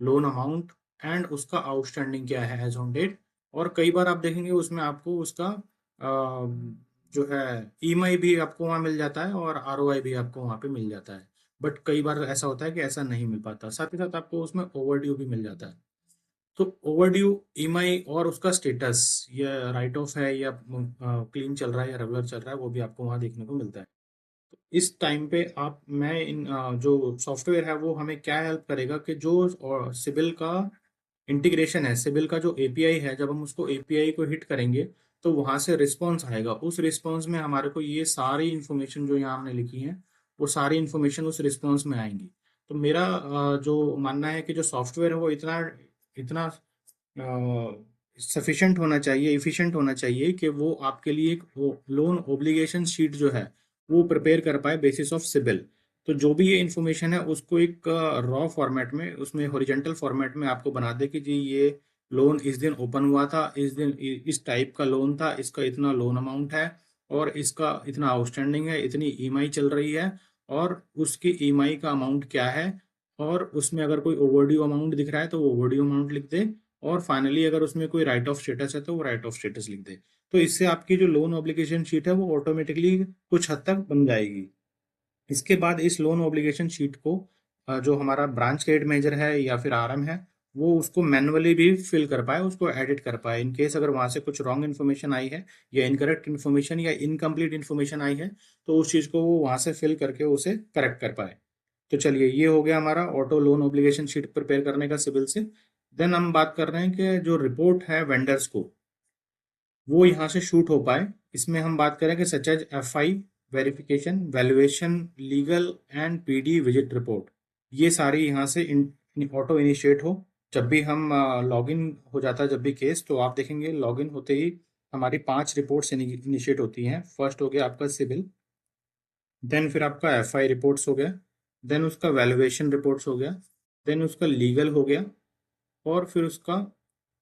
लोन अमाउंट एंड उसका आउटस्टैंडिंग क्या है एज ऑन डेट। और कई बार आप देखेंगे उसमें आपको उसका जो है ईएमआई भी आपको वहाँ मिल जाता है और आरओआई भी आपको वहाँ पे मिल जाता है। बट कई बार ऐसा होता है कि ऐसा नहीं मिल पाता। साथ ही साथ आपको उसमें ओवरड्यू भी मिल जाता है। तो ओवरड्यू ईएमआई और उसका स्टेटस, या राइट ऑफ है या क्लीन चल रहा है या रेगुलर चल रहा है, वो भी आपको वहाँ देखने को मिलता है। तो इस टाइम पे आप मैं इन जो सॉफ्टवेयर है वो हमें क्या हेल्प करेगा कि जो सिबिल का इंटीग्रेशन है, सिबिल का जो एपीआई है, जब हम उसको एपीआई को हिट करेंगे तो वहां से रिस्पॉन्स आएगा। उस रिस्पॉन्स में हमारे को ये सारी इंफॉर्मेशन जो यहाँ हमने लिखी है, वो सारी इंफॉर्मेशन उस रिस्पॉन्स में आएंगी। तो मेरा जो मानना है कि जो सॉफ्टवेयर है वो इतना इतना सफिशिएंट होना चाहिए, इफिशिएंट होना चाहिए कि वो आपके लिए एक लोन ऑब्लिगेशन शीट जो है वो प्रिपेयर कर पाए बेसिस ऑफ सिबिल। तो जो भी ये इन्फॉर्मेशन है उसको एक रॉ फॉर्मेट में, उसमें हॉरिजेंटल फॉर्मेट में आपको बना दे कि जी ये लोन इस दिन ओपन हुआ था, इस दिन इस टाइप का लोन था, इसका इतना लोन अमाउंट है और इसका इतना आउटस्टैंडिंग है, इतनी ईएमआई चल रही है और उसकी ईएमआई का अमाउंट क्या है। और उसमें अगर कोई ओवरड्यू अमाउंट दिख रहा है तो वो ओवरड्यू अमाउंट लिख दे। और फाइनली अगर उसमें कोई राइट ऑफ स्टेटस है तो वो राइट ऑफ स्टेटस लिख दे। तो इससे आपकी जो लोन ऑब्लिगेशन शीट है वो ऑटोमेटिकली कुछ हद तक बन जाएगी। इसके बाद इस लोन ऑब्लिगेशन शीट को जो हमारा ब्रांच क्रेडिट मैनेजर है या फिर आरएम है, वो उसको मैनुअली भी फिल कर पाए, उसको एडिट कर पाए। इन केस अगर वहां से कुछ रॉन्ग इन्फॉर्मेशन आई है या इनकरेक्ट इन्फॉर्मेशन या इनकम्प्लीट इन्फॉर्मेशन आई है, तो उस चीज को वो वहां से फिल करके उसे करेक्ट कर पाए। तो चलिए, ये हो गया हमारा auto loan obligation sheet prepare करने का सिविल से। देन हम बात कर रहे हैं कि जो रिपोर्ट है वेंडर्स को, वो यहाँ से शूट हो पाए। इसमें हम बात करें कि such as FI verification, valuation, legal and PD visit report, ये सारी यहाँ से ऑटो इनिशिएट हो। जब भी हम लॉगिन हो जाता है जब भी केस, तो आप देखेंगे लॉगिन होते ही हमारी 5 रिपोर्ट्स इनिशिएट होती हैं। फर्स्ट हो गया आपका सिविल, देन फिर आपका एफआई रिपोर्ट्स हो गया, देन उसका वैल्यूएशन रिपोर्ट्स हो गया, देन उसका लीगल हो गया और फिर उसका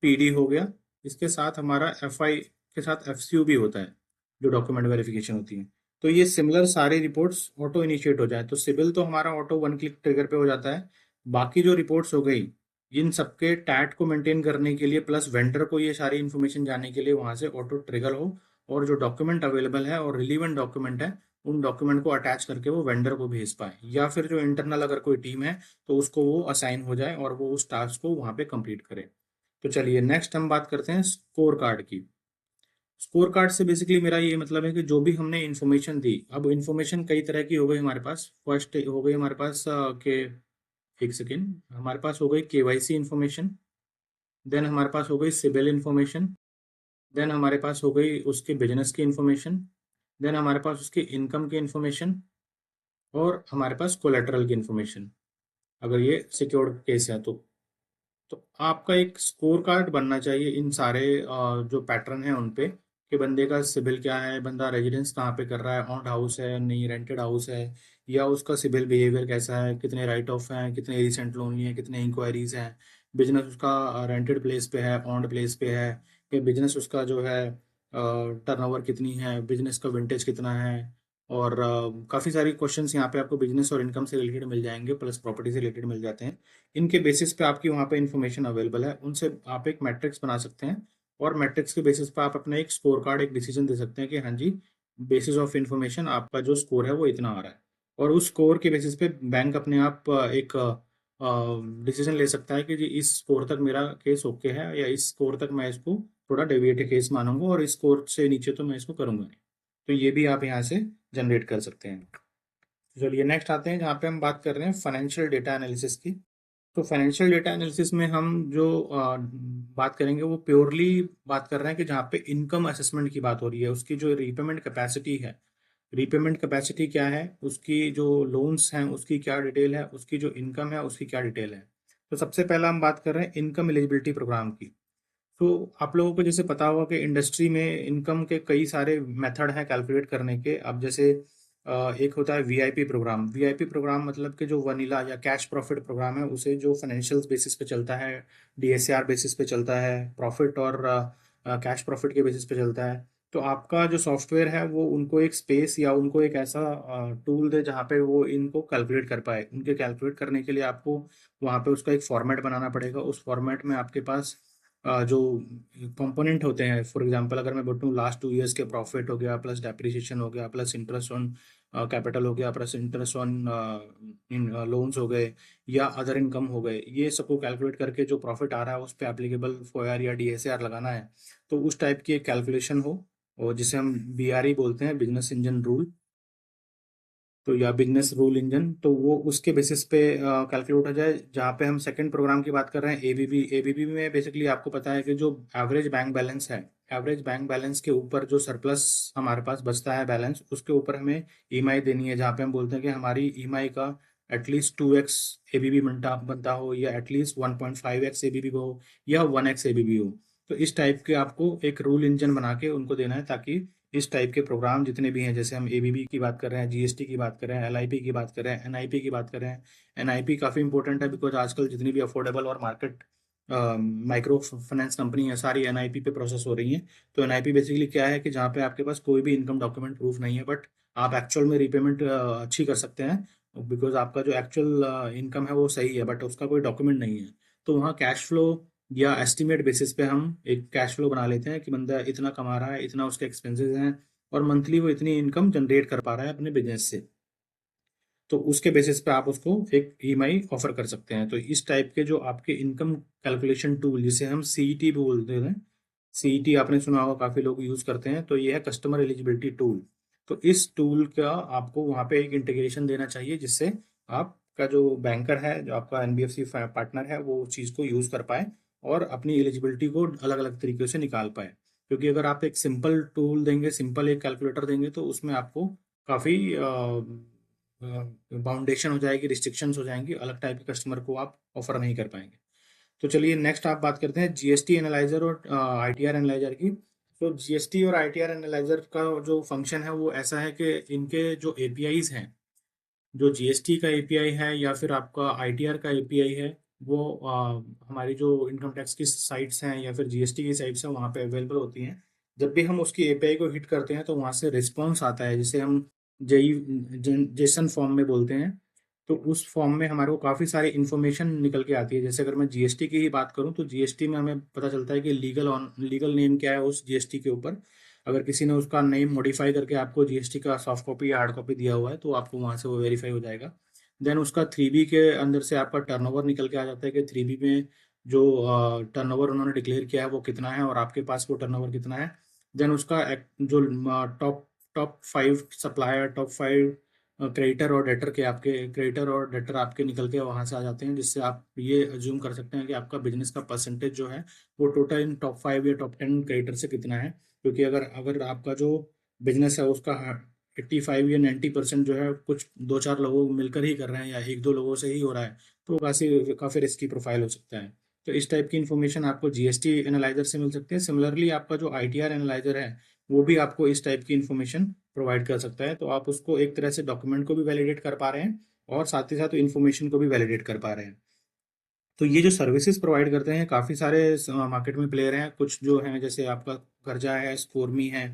पीडी हो गया। इसके साथ हमारा एफआई के साथ एफसीयू भी होता है, जो डॉक्यूमेंट वेरिफिकेशन होती है। तो ये सिमिलर सारी रिपोर्ट्स ऑटो इनिशिएट हो जाए तो सिबिल तो हमारा ऑटो वन क्लिक ट्रिगर पे हो जाता है। बाकी जो रिपोर्ट्स हो गई, इन सबके टैट को मेंटेन करने के लिए प्लस वेंडर को ये सारी इन्फॉर्मेशन जानने के लिए वहां से ऑटो ट्रिगर हो, और जो डॉक्यूमेंट अवेलेबल है और रिलीवेंट डॉक्यूमेंट है, उन डॉक्यूमेंट को अटैच करके वो वेंडर को भेज पाए, या फिर जो इंटरनल अगर कोई टीम है तो उसको वो असाइन हो जाए और वो उस टास्क को वहां पे कंप्लीट करे। तो चलिए नेक्स्ट हम बात करते हैं स्कोर कार्ड की। स्कोर कार्ड से बेसिकली मेरा ये मतलब है कि जो भी हमने इन्फॉर्मेशन दी, अब इन्फॉर्मेशन कई तरह की हो गई हमारे पास। फर्स्ट हो गई हमारे पास के एक सेकेंड, हमारे पास हो गई केवाईसी इन्फॉर्मेशन, देन हमारे पास हो गई सिबिल इन्फॉर्मेशन, देन हमारे पास हो गई उसके बिजनेस की इन्फॉर्मेशन, देन हमारे पास उसकी इनकम की इन्फॉर्मेशन और हमारे पास कोलेटरल की इन्फॉर्मेशन, अगर ये सिक्योर्ड केस है तो आपका एक स्कोर कार्ड बनना चाहिए इन सारे जो पैटर्न है उन पे, कि बंदे का सिबिल क्या है, बंदा रेजिडेंस कहाँ पे कर रहा है, ऑन्ड हाउस है नहीं रेंटेड हाउस है, या उसका सिबिल बिहेवियर कैसा है, कितने राइट ऑफ हैं, कितने रिसेंट लोन लिए हैं, कितने इंक्वायरीज हैं, बिजनेस उसका रेंटेड प्लेस पे है, ऑन्ड प्लेस पे है, कि बिजनेस उसका जो है टर्नओवर कितनी है, बिजनेस का विंटेज कितना है। और काफ़ी सारी क्वेश्चंस यहाँ पे आपको बिजनेस और इनकम से रिलेटेड मिल जाएंगे, प्लस प्रॉपर्टी से रिलेटेड मिल जाते हैं। इनके बेसिस पे आपकी वहाँ पे इंफॉर्मेशन अवेलेबल है, उनसे आप एक मैट्रिक्स बना सकते हैं और मैट्रिक्स के बेसिस पे आप अपना एक स्कोर कार्ड, एक डिसीजन दे सकते हैं कि हाँ जी, बेसिस ऑफ इंफॉर्मेशन आपका जो स्कोर है वो इतना आ रहा है, और उस स्कोर के बेसिस पे बैंक अपने आप एक डिसीजन ले सकता है कि जी इस स्कोर तक मेरा केस ओके है, या इस स्कोर तक मैं इसको थोड़ा डेविएटेड केस मानूंगा, और इस स्कोर से नीचे तो मैं इसको करूंगा नहीं। तो ये भी आप यहाँ से जनरेट कर सकते हैं। चलिए नेक्स्ट आते हैं, जहाँ पे हम बात कर रहे हैं फाइनेंशियल डेटा एनालिसिस की। तो फाइनेंशियल डेटा एनालिसिस में हम जो बात करेंगे वो प्योरली बात कर रहे हैं कि जहाँ पे इनकम असेसमेंट की बात हो रही है, उसकी जो रीपेमेंट कैपेसिटी है, रीपेमेंट कैपेसिटी क्या है, उसकी जो लोन्स हैं उसकी क्या डिटेल है, उसकी जो इनकम है उसकी क्या डिटेल है। तो सबसे पहला हम बात कर रहे हैं इनकम एलिजिबिलिटी प्रोग्राम की। तो आप लोगों को जैसे पता होगा कि इंडस्ट्री में इनकम के कई सारे मेथड हैं कैलकुलेट करने के। अब जैसे एक होता है वीआईपी प्रोग्राम। वीआईपी प्रोग्राम मतलब कि जो वनीला या कैश प्रॉफिट प्रोग्राम है, उसे जो फाइनेंशियल बेसिस पे चलता है, डीएसआर बेसिस पे चलता है, प्रॉफिट और कैश प्रॉफिट के बेसिस पे चलता है। तो आपका जो सॉफ्टवेयर है वो उनको एक स्पेस या उनको एक ऐसा टूल दे जहाँ पे वो इनको कैलकुलेट कर पाए। उनके कैलकुलेट करने के लिए आपको वहाँ पे उसका एक फॉर्मेट बनाना पड़ेगा। उस फॉर्मेट में आपके पास जो कंपोनेंट होते हैं, फॉर एग्जांपल अगर मैं बोलूँ लास्ट 2 इयर्स के प्रॉफिट हो गया, प्लस डेप्रिसिएशन हो गया, प्लस इंटरेस्ट ऑन कैपिटल हो गया, plus interest on in loans हो गए, या अदर इनकम हो गए, ये सबको कैलकुलेट करके जो प्रॉफिट आ रहा है उस पर एप्लीकेबल फोआर या डीएसआर लगाना है। तो उस टाइप की एक कैलकुलेशन हो, और जिसे हम बीआरई बोलते हैं, बिजनेस इंजन रूल, तो या बिजनेस रूल इंजन, तो वो उसके बेसिस पे कैलकुलेट हो जाए। जहाँ पे हम सेकंड प्रोग्राम की बात कर रहे हैं एबीबी। एबीबी में बेसिकली आपको पता है कि जो एवरेज बैंक बैलेंस है, एवरेज बैंक बैलेंस के ऊपर जो सरप्लस हमारे पास बचता है बैलेंस, उसके ऊपर हमें ईएमआई देनी है। जहाँ पे हम बोलते हैं कि हमारी ईएमआई का एटलीस्ट 2x एबीबी बनता बनता हो, या एटलीस्ट 1.5x एबीबी हो, या 1x एबीबी हो। तो इस टाइप के आपको एक रूल इंजन बना के उनको देना है, ताकि इस टाइप के प्रोग्राम जितने भी हैं, जैसे हम एबीबी की बात कर रहे हैं, जीएसटी की बात कर रहे हैं, एलआईपी की बात कर रहे हैं, एनआईपी की बात कर रहे हैं। एनआईपी काफ़ी इंपॉर्टेंट है, बिकॉज आजकल जितनी भी अफोर्डेबल और मार्केट माइक्रो फाइनेंस कंपनी है, सारी एनआईपी पे प्रोसेस हो रही हैं। तो एनआईपी बेसिकली क्या है कि जहाँ पे आपके पास कोई भी इनकम डॉक्यूमेंट प्रूफ नहीं है, बट आप एक्चुअल में रीपेमेंट अच्छी कर सकते हैं, बिकॉज आपका जो एक्चुअल इनकम है वो सही है, बट उसका कोई डॉक्यूमेंट नहीं है। तो वहाँ कैश फ्लो या एस्टिमेट बेसिस पे हम एक कैश फ्लो बना लेते हैं कि बंदा इतना कमा रहा है, इतना उसके एक्सपेंसेस हैं, और मंथली वो इतनी इनकम जनरेट कर पा रहा है अपने बिजनेस से। तो उसके बेसिस पे आप उसको एक ईएमआई ऑफर कर सकते हैं। तो इस टाइप के जो आपके इनकम कैलकुलेशन टूल, जिसे हम सीईटी भी बोलते हैं, सीईटी आपने सुना होगा, काफ़ी लोग यूज़ करते हैं, तो ये है कस्टमर एलिजिबिलिटी टूल। तो इस टूल का आपको वहाँ पे एक इंटीग्रेशन देना चाहिए, जिससे आपका जो बैंकर है, जो आपका एनबीएफसी पार्टनर है, वो उस चीज़ को यूज़ कर पाए और अपनी एलिजिबिलिटी को अलग अलग तरीके से निकाल पाए। क्योंकि अगर आप एक सिंपल टूल देंगे, सिंपल एक कैलकुलेटर देंगे, तो उसमें आपको काफ़ी बाउंडेशन हो जाएगी, रिस्ट्रिक्शंस हो जाएंगी, अलग टाइप के कस्टमर को आप ऑफर नहीं कर पाएंगे। तो चलिए नेक्स्ट आप बात करते हैं जीएसटी एनालाइजर और आईटीआर एनालाइजर की। तो जीएसटी और आईटीआर एनालाइजर का जो फंक्शन है वो ऐसा है कि इनके जो एपीआईज हैं, जो जीएसटी का एपीआई है या फिर आपका आईटीआर का एपीआई है, वो हमारी जो इनकम टैक्स की साइट्स हैं या फिर जीएसटी की साइट्स हैं वहाँ पे अवेलेबल होती हैं। जब भी हम उसकी एपीआई को हिट करते हैं तो वहाँ से रिस्पॉन्स आता है, जिसे हम जेई जेसन फॉर्म में बोलते हैं। तो उस फॉर्म में हमारे को काफ़ी सारी इन्फॉर्मेशन निकल के आती है। जैसे अगर मैं जीएसटी की ही बात करूँ, तो जीएसटी में हमें पता चलता है कि लीगल नेम क्या है उस जीएसटी के ऊपर। अगर किसी ने उसका नेम मॉडिफाई करके आपको जीएसटी का सॉफ्ट कॉपी या हार्ड कॉपी दिया हुआ है, तो आपको वहाँ से वो वेरीफाई हो जाएगा। देन उसका 3B के अंदर से आपका टर्नओवर निकल के आ जाता है कि 3B में जो टर्नओवर उन्होंने डिक्लेयर किया है वो कितना है, और आपके पास वो टर्नओवर कितना है। देन उसका जो top top 5 supplier, top 5 creditor और डेटर के, आपके क्रेडिटर और डेटर आपके निकल के वहाँ से आ जाते हैं, जिससे आप ये अज्यूम कर सकते हैं कि आपका बिजनेस का परसेंटेज जो है वो टोटल इन टॉप 5 या टॉप 10 क्रेडिटर से कितना है। क्योंकि अगर अगर आपका जो बिजनेस है उसका 85 या 90% जो है कुछ 2-4 लोगों मिलकर ही कर रहे हैं, या 1-2 लोगों से ही हो रहा है, तो काफ़ी काफ़ी रिस्की प्रोफाइल हो सकता है। तो इस टाइप की इन्फॉर्मेशन आपको जीएसटी एनालाइजर से मिल सकती है। सिमिलरली आपका जो आईटीआर एनालाइजर है वो भी आपको इस टाइप की इन्फॉर्मेशन प्रोवाइड कर सकता है। तो आप उसको एक तरह से डॉक्यूमेंट को भी वैलिडेट कर पा रहे हैं, और साथ ही साथ इन्फॉर्मेशन को भी वैलिडेट कर पा रहे हैं। तो ये जो सर्विसेज प्रोवाइड करते हैं, काफ़ी सारे मार्केट में प्लेयर हैं। कुछ जो हैं जैसे आपका कर्जा है, स्कोरमी है,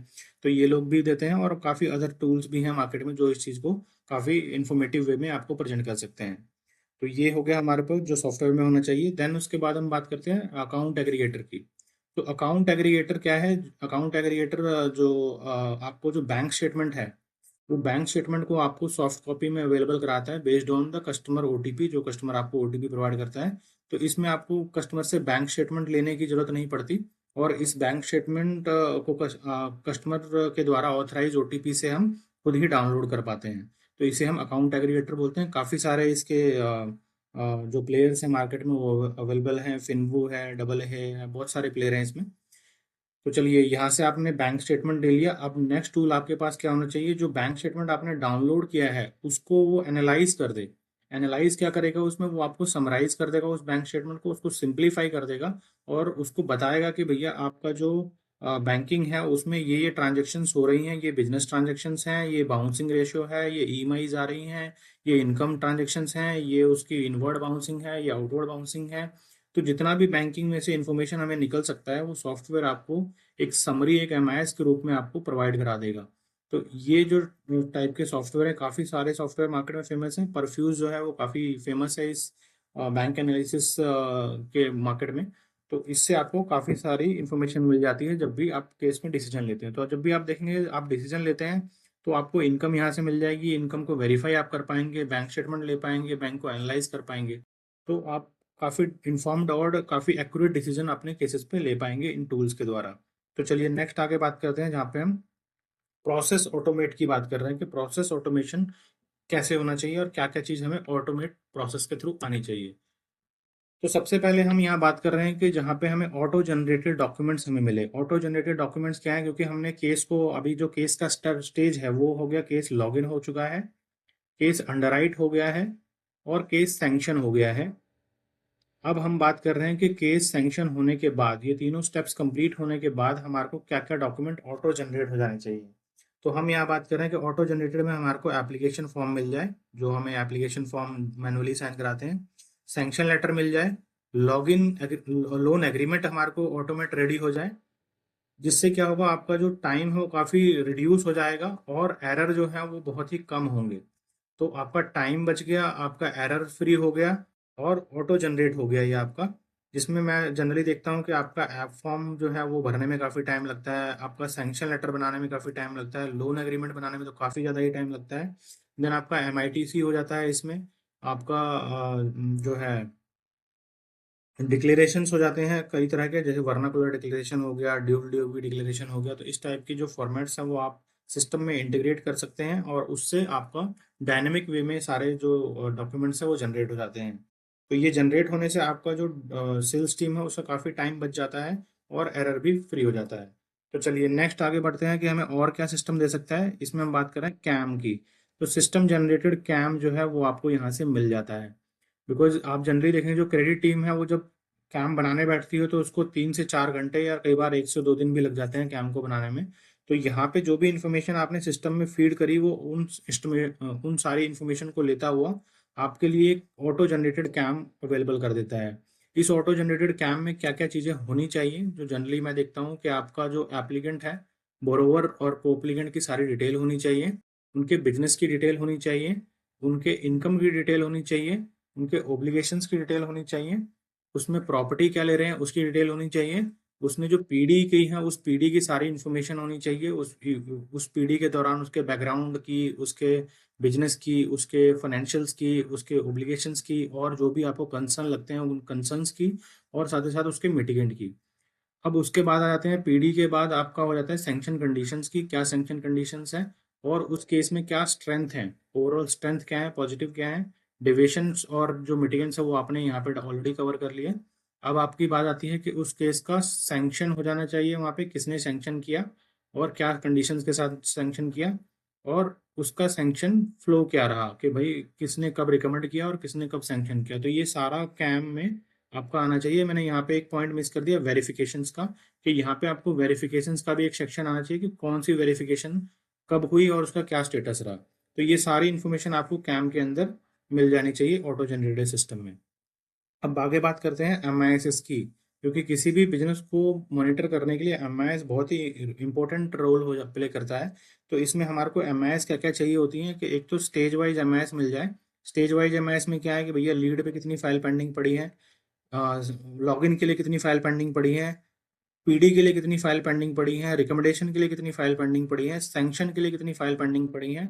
तो ये लोग भी देते हैं, और काफ़ी अदर टूल्स भी हैं मार्केट में जो इस चीज़ को काफ़ी इंफॉर्मेटिव वे में आपको प्रेजेंट कर सकते हैं। तो ये हो गया हमारे पास जो सॉफ्टवेयर में होना चाहिए। देन उसके बाद हम बात करते हैं अकाउंट एग्रीगेटर की। तो अकाउंट एग्रीगेटर क्या है? अकाउंट एग्रीगेटर जो आपको जो बैंक स्टेटमेंट है, वो बैंक स्टेटमेंट को आपको सॉफ्ट कॉपी में अवेलेबल कराता है based on the customer OTP, जो कस्टमर आपको ओटीपी प्रोवाइड करता है। तो इसमें आपको कस्टमर से बैंक स्टेटमेंट लेने की जरूरत नहीं पड़ती, और इस बैंक स्टेटमेंट को कस्टमर के द्वारा ऑथराइज ओटीपी से हम खुद ही डाउनलोड कर पाते हैं। तो इसे हम अकाउंट एग्रीगेटर बोलते हैं। काफ़ी सारे इसके जो प्लेयर्स हैं मार्केट में वो अवेलेबल हैं, फिनवू है, डबल है, बहुत सारे प्लेयर हैं इसमें। तो चलिए, यहाँ से आपने बैंक स्टेटमेंट ले लिया। अब नेक्स्ट टूल आपके पास क्या होना चाहिए? जो बैंक स्टेटमेंट आपने डाउनलोड किया है उसको वो एनालाइज कर दे। एनालाइज क्या करेगा उसमें? वो आपको समराइज कर देगा उस बैंक स्टेटमेंट को, उसको सिंप्लीफाई कर देगा, और उसको बताएगा कि भैया आपका जो बैंकिंग है उसमें ये ट्रांजेक्शन्स हो रही हैं, ये बिजनेस ट्रांजेक्शन्स हैं, ये बाउंसिंग रेशियो है, ये ईएमआईज आ रही हैं, ये इनकम ट्रांजेक्शन्स हैं, ये उसकी इनवर्ड बाउंसिंग है, ये आउटवर्ड बाउंसिंग है। तो जितना भी बैंकिंग में से इंफॉर्मेशन हमें निकल सकता है वो सॉफ्टवेयर आपको एक समरी, एक एमआईएस के रूप में आपको प्रोवाइड करा देगा। तो ये जो टाइप के सॉफ्टवेयर है, काफ़ी सारे सॉफ्टवेयर मार्केट में फेमस हैं। परफ्यूज जो है वो काफ़ी फेमस है इस बैंक एनालिसिस के मार्केट में। तो इससे आपको काफ़ी सारी इंफॉर्मेशन मिल जाती है जब भी आप केस में डिसीजन लेते हैं। तो जब भी आप देखेंगे आप डिसीजन लेते हैं तो आपको इनकम यहाँ से मिल जाएगी, इनकम को वेरीफाई आप कर पाएंगे, बैंक स्टेटमेंट ले पाएंगे, बैंक को एनालाइज कर पाएंगे। तो आप काफ़ी इन्फॉर्म्ड और काफ़ी एक्यूरेट डिसीजन अपने केसेस पे ले पाएंगे इन टूल्स के द्वारा। तो चलिए नेक्स्ट आगे बात करते हैं, जहाँ पे हम प्रोसेस ऑटोमेट की बात कर रहे हैं कि प्रोसेस ऑटोमेशन कैसे होना चाहिए और क्या क्या चीज़ हमें ऑटोमेट प्रोसेस के थ्रू आनी चाहिए। तो सबसे पहले हम यहाँ बात कर रहे हैं कि जहाँ पे हमें ऑटो जनरेटेड डॉक्यूमेंट्स हमें मिले। ऑटो जनरेटेड डॉक्यूमेंट्स क्या है? क्योंकि हमने केस को, अभी जो केस का स्टेज है वो हो गया, केस लॉगिन हो चुका है, केस अंडरराइट हो गया है, और केस सैंक्शन हो गया है। अब हम बात कर रहे हैं कि केस सैंक्शन होने के बाद, ये तीनों स्टेप्स कंप्लीट होने के बाद हमारे को क्या क्या डॉक्यूमेंट ऑटो जनरेट हो जाने चाहिए। तो हम यहाँ बात कर रहे हैं कि ऑटो जनरेटेड में हमारे को एप्लीकेशन फॉर्म मिल जाए, जो हमें एप्लीकेशन फॉर्म मैनुअली साइन कराते हैं, सैंक्शन लेटर मिल जाए, लॉगिन लोन एग्रीमेंट हमारे को ऑटोमेट रेडी हो जाए, जिससे क्या होगा, आपका जो टाइम है वो काफ़ी रिड्यूस हो जाएगा और एरर जो है वो बहुत ही कम होंगे। तो आपका टाइम बच गया, आपका एरर फ्री हो गया, और ऑटो जनरेट हो गया ये आपका। जिसमें मैं जनरली देखता हूँ कि आपका ऐप फॉर्म जो है वो भरने में काफ़ी टाइम लगता है, आपका सैंक्शन लेटर बनाने में काफ़ी टाइम लगता है, लोन एग्रीमेंट बनाने में तो काफ़ी ज़्यादा ही टाइम लगता है। देन आपका एमआईटीसी हो जाता है इसमें, आपका जो है डिक्लेरेशंस हो जाते हैं कई तरह के, जैसे वर्नाकुलर डिक्लेरेशन हो गया, ड्यूल ड्यूबी डिक्लेरेशन हो गया। तो इस टाइप की जो फॉर्मेट्स हैं वो आप सिस्टम में इंटीग्रेट कर सकते हैं, और उससे आपका डायनेमिक वे में सारे जो डॉक्यूमेंट्स हैं वो जनरेट हो जाते हैं। तो ये जनरेट होने से आपका जो सेल्स टीम है उसका काफ़ी टाइम बच जाता है, और एरर भी फ्री हो जाता है। तो चलिए नेक्स्ट आगे बढ़ते हैं कि हमें और क्या सिस्टम दे सकता है। इसमें हम बात कर रहे हैं कैम की। तो सिस्टम जनरेटेड कैम जो है वो आपको यहाँ से मिल जाता है। बिकॉज आप जनरली देखेंगे जो क्रेडिट टीम है वो जब कैम बनाने बैठती है तो उसको 3 से 4 घंटे या कई बार 1 से 2 दिन भी लग जाते हैं कैम को बनाने में। तो यहाँ पे जो भी इन्फॉर्मेशन आपने सिस्टम में फीड करी वो उन सारी इन्फॉर्मेशन को लेता हुआ आपके लिए एक ऑटो जनरेटेड कैम अवेलेबल कर देता है। इस ऑटो जनरेटेड कैम में क्या क्या चीज़ें होनी चाहिए? जो जनरली मैं देखता हूँ कि आपका जो एप्लीकेंट है, बोरोवर और कोप्लीकेंट की सारी डिटेल होनी चाहिए, उनके बिजनेस की डिटेल होनी चाहिए, उनके इनकम की डिटेल होनी चाहिए, उनके ओब्लिगेशंस की डिटेल होनी चाहिए, उसमें प्रॉपर्टी क्या ले रहे हैं उसकी डिटेल होनी चाहिए, उसने जो पीडी की है उस पीडी की सारी इन्फॉर्मेशन होनी चाहिए, उस पीडी के दौरान उसके बैकग्राउंड की, उसके बिजनेस की, उसके फाइनेंशियल्स की, उसके ओब्लिगेशंस की, और जो भी आपको कंसर्न लगते हैं उन कंसर्न्स की, और साथ ही साथ उसके मिटिगेंट की। अब उसके बाद आ जाते हैं पीडी के बाद आपका हो जाता है सैंक्शन कंडीशंस की, क्या सैंक्शन कंडीशंस हैं और उस केस में क्या स्ट्रेंथ है, ओवरऑल स्ट्रेंथ क्या है, पॉजिटिव क्या है, डेविएशंस और जो मिटिगेंट्स है वो आपने यहाँ पे ऑलरेडी कवर कर लिए। अब आपकी बात आती है कि उस केस का सैंक्शन हो जाना चाहिए, वहाँ पे किसने सैंक्शन किया और क्या कंडीशंस के साथ सैंक्शन किया, और उसका सैंक्शन फ्लो क्या रहा, कि भाई किसने कब रिकमेंड किया और किसने कब सैंक्शन किया। तो ये सारा कैम में आपका आना चाहिए। मैंने यहाँ पे एक पॉइंट मिस कर दिया वेरिफिकेशंस का, कि यहाँ पे आपको वेरिफिकेशंस का भी एक सेक्शन आना चाहिए कि कौन सी वेरिफिकेशन कब हुई और उसका क्या स्टेटस रहा। तो ये सारी इन्फॉर्मेशन आपको कैम के अंदर मिल जानी चाहिए ऑटो जनरेटेड सिस्टम में। अब आगे बात करते हैं एमआईएस की, क्योंकि किसी भी बिजनेस को मॉनिटर करने के लिए एमआईएस बहुत ही इंपॉर्टेंट रोल हो प्ले करता है। तो इसमें हमारे को एमआईएस क्या क्या चाहिए होती है कि एक तो स्टेज वाइज एमआईएस मिल जाए। स्टेज वाइज एमआईएस में क्या है कि भैया लीड पे कितनी फाइल पेंडिंग पड़ी है, लॉगिन के लिए कितनी फाइल पेंडिंग पड़ी है, पीडी के लिए कितनी फाइल पेंडिंग पड़ी है, रिकमेंडेशन के लिए कितनी फाइल पेंडिंग पड़ी है, सैंक्शन के लिए कितनी फाइल पेंडिंग पड़ी है,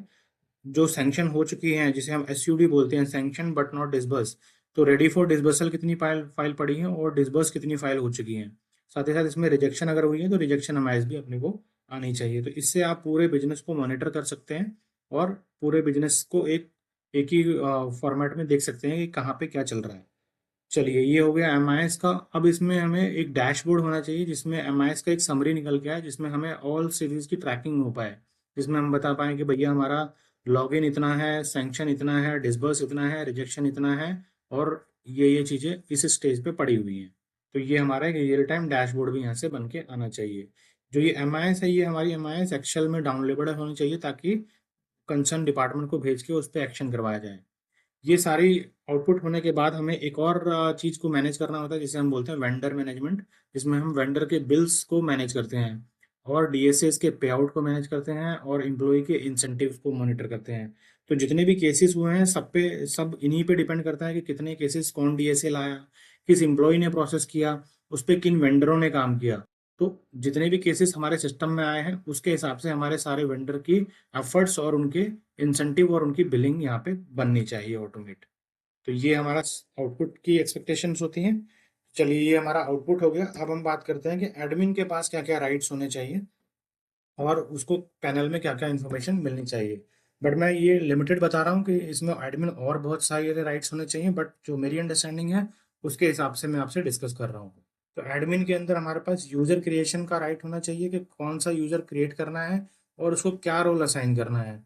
जो सैंक्शन हो चुकी है जिसे हम एसयूडी बोलते हैं, सैंक्शन बट नॉट डिसबर्स, तो रेडी फॉर डिसबर्सल कितनी फाइल फाइल पड़ी है और डिसबर्स कितनी फाइल हो चुकी है। साथ ही साथ इसमें रिजेक्शन अगर हुई है तो रिजेक्शन अमाउंट भी अपने को आनी चाहिए। तो इससे आप पूरे बिजनेस को मॉनिटर कर सकते हैं और पूरे बिजनेस को एक ही फॉर्मेट में देख सकते हैं कि कहाँ पे क्या चल रहा है। चलिए ये हो गया एमआईएस का। अब इसमें हमें एक डैशबोर्ड होना चाहिए जिसमें एमआईएस का एक समरी निकल के आए, जिसमें हमें ऑल सीरीज की ट्रैकिंग हो पाए, जिसमें हम बता पाए कि भैया हमारा लॉगिन इतना है, सैंक्शन इतना है, डिसबर्स इतना है, रिजेक्शन इतना है, और ये चीज़ें इस स्टेज पे पड़ी हुई हैं। तो ये हमारा एक रियल टाइम डैशबोर्ड भी यहाँ से बन के आना चाहिए। जो ये एमआईएस है, ये हमारी एमआईएस एक्सेल में डाउनलोडेबल होनी चाहिए ताकि कंसर्न डिपार्टमेंट को भेज के उस पर एक्शन करवाया जाए। ये सारी आउटपुट होने के बाद हमें एक और चीज़ को मैनेज करना होता है जिसे हम बोलते हैं वेंडर मैनेजमेंट, जिसमें हम वेंडर के बिल्स को मैनेज करते हैं और डीएसएस के पे आउट को मैनेज करते हैं और एम्प्लॉय के इंसेंटिव को मॉनिटर करते हैं। तो जितने भी केसेस हुए हैं सब इन्हीं पे डिपेंड करता है कि कितने केसेस कौन डीएसए लाया, किस एम्प्लॉय ने प्रोसेस किया, उस पर किन वेंडरों ने काम किया। तो जितने भी केसेस हमारे सिस्टम में आए हैं उसके हिसाब से हमारे सारे वेंडर की एफर्ट्स और उनके इंसेंटिव और उनकी बिलिंग यहाँ पे बननी चाहिए ऑटोमेट। तो ये हमारा आउटपुट की एक्सपेक्टेशंस होती हैं। चलिए ये हमारा आउटपुट हो गया। अब हम बात करते हैं कि एडमिन के पास क्या क्या राइट्स होने चाहिए और उसको पैनल में क्या क्या इन्फॉर्मेशन मिलनी चाहिए। बट मैं ये लिमिटेड बता रहा हूँ कि इसमें एडमिन और बहुत सारे राइट्स होने चाहिए, बट जो मेरी अंडरस्टैंडिंग है उसके हिसाब से मैं आपसे डिस्कस कर रहा हूँ। तो एडमिन के अंदर हमारे पास यूजर क्रिएशन का राइट होना चाहिए कि कौन सा यूजर क्रिएट करना है और उसको क्या रोल असाइन करना है।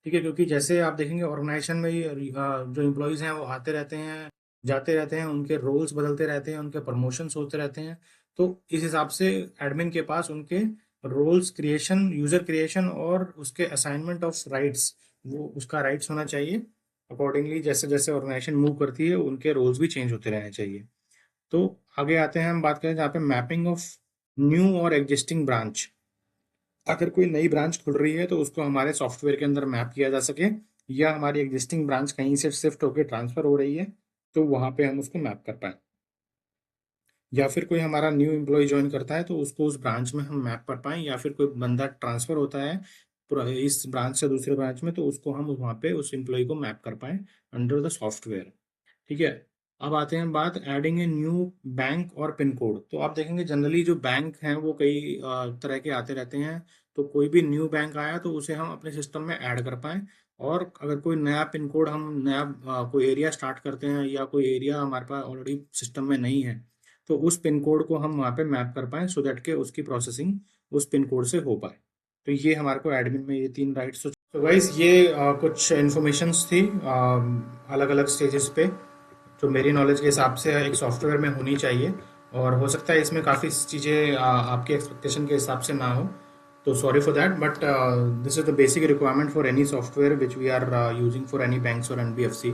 ठीक है, क्योंकि जैसे आप देखेंगे ऑर्गेनाइजेशन में जो एम्प्लॉयज़ हैं वो आते रहते हैं, जाते रहते हैं, उनके रोल्स बदलते रहते हैं, उनके प्रमोशंस होते रहते हैं। तो इस हिसाब से एडमिन के पास उनके रोल्स क्रिएशन, यूजर क्रिएशन और उसके असाइनमेंट ऑफ राइट्स, वो उसका राइट्स होना चाहिए। अकॉर्डिंगली जैसे जैसे ऑर्गेनाइजेशन मूव करती है उनके रोल्स भी चेंज होते रहने चाहिए। तो आगे आते हैं, हम बात करें जहाँ पे मैपिंग ऑफ न्यू और एग्जिस्टिंग ब्रांच। अगर कोई नई ब्रांच खुल रही है तो उसको हमारे सॉफ्टवेयर के अंदर मैप किया जा सके, या हमारी एग्जिस्टिंग ब्रांच कहीं से शिफ्ट होकर ट्रांसफर हो रही है तो वहाँ पे हम उसको मैप कर पाए, या फिर कोई हमारा न्यू एम्प्लॉय ज्वाइन करता है तो उसको उस ब्रांच में हम मैप कर पाएँ, या फिर कोई बंदा ट्रांसफ़र होता है इस ब्रांच से दूसरे ब्रांच में तो उसको हम वहाँ पे उस एम्प्लॉय को मैप कर पाएँ अंडर द सॉफ्टवेयर। ठीक है। अब आते हैं बात एडिंग ए न्यू बैंक और पिन कोड। तो आप देखेंगे जनरली जो बैंक हैं वो कई तरह के आते रहते हैं। तो कोई भी न्यू बैंक आया तो उसे हम अपने सिस्टम में ऐड कर पाएँ, और अगर कोई नया पिन कोड, हम नया कोई एरिया स्टार्ट करते हैं या कोई एरिया हमारे पास ऑलरेडी सिस्टम में नहीं है तो उस पिन कोड को हम वहाँ पे मैप कर पाएँ सो दैट के उसकी प्रोसेसिंग उस पिन कोड से हो पाए। तो ये हमारे को एडमिन में ये 3 राइट्स। तो गाइस ये कुछ इन्फॉर्मेशंस थी अलग अलग स्टेजेस पे जो मेरी नॉलेज के हिसाब से एक सॉफ्टवेयर में होनी चाहिए, और हो सकता है इसमें काफ़ी चीज़ें आपके एक्सपेक्टेशन के हिसाब से ना हो, तो sorry for that, but this is the basic requirement for any software which we are using for any banks और एनबीएफसी।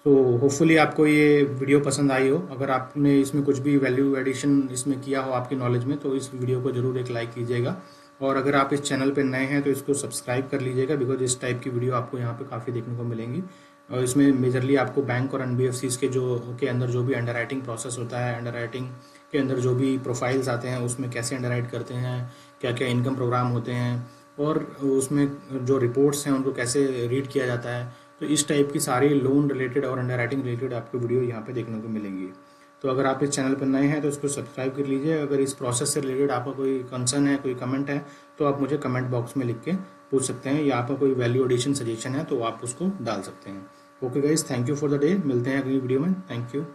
तो होपफुली आपको ये वीडियो पसंद आई हो। अगर आपने इसमें कुछ भी वैल्यू एडिशन इसमें किया हो आपकी नॉलेज में तो इस वीडियो को ज़रूर एक लाइक कीजिएगा, और अगर आप इस चैनल पे नए हैं तो इसको सब्सक्राइब कर लीजिएगा, बिकॉज इस टाइप की वीडियो आपको यहाँ पे काफ़ी देखने को मिलेंगी। और इसमें मेजरली आपको बैंक और एनबीएफसीज के अंदर जो भी अंडर राइटिंग प्रोसेस होता है, अंडर राइटिंग के अंदर जो भी प्रोफाइल्स आते हैं उसमें कैसे अंडर राइट करते हैं, क्या क्या इनकम प्रोग्राम होते हैं, और उसमें जो रिपोर्ट्स हैं उनको कैसे रीड किया जाता है। तो इस टाइप की सारी लोन रिलेटेड और अंडर राइटिंग रिलेटेड आपको वीडियो यहाँ पे देखने को मिलेंगी। तो अगर आप इस चैनल पर नए हैं तो इसको सब्सक्राइब कर लीजिए। अगर इस प्रोसेस से रिलेटेड आपका कोई कंसर्न है, कोई कमेंट है, तो आप मुझे कमेंट बॉक्स में लिख के पूछ सकते हैं, या आपका कोई वैल्यू एडिशन सजेशन है तो आप उसको डाल सकते हैं। Okay guys, thank you for the day. मिलते हैं अगली वीडियो में। Thank you.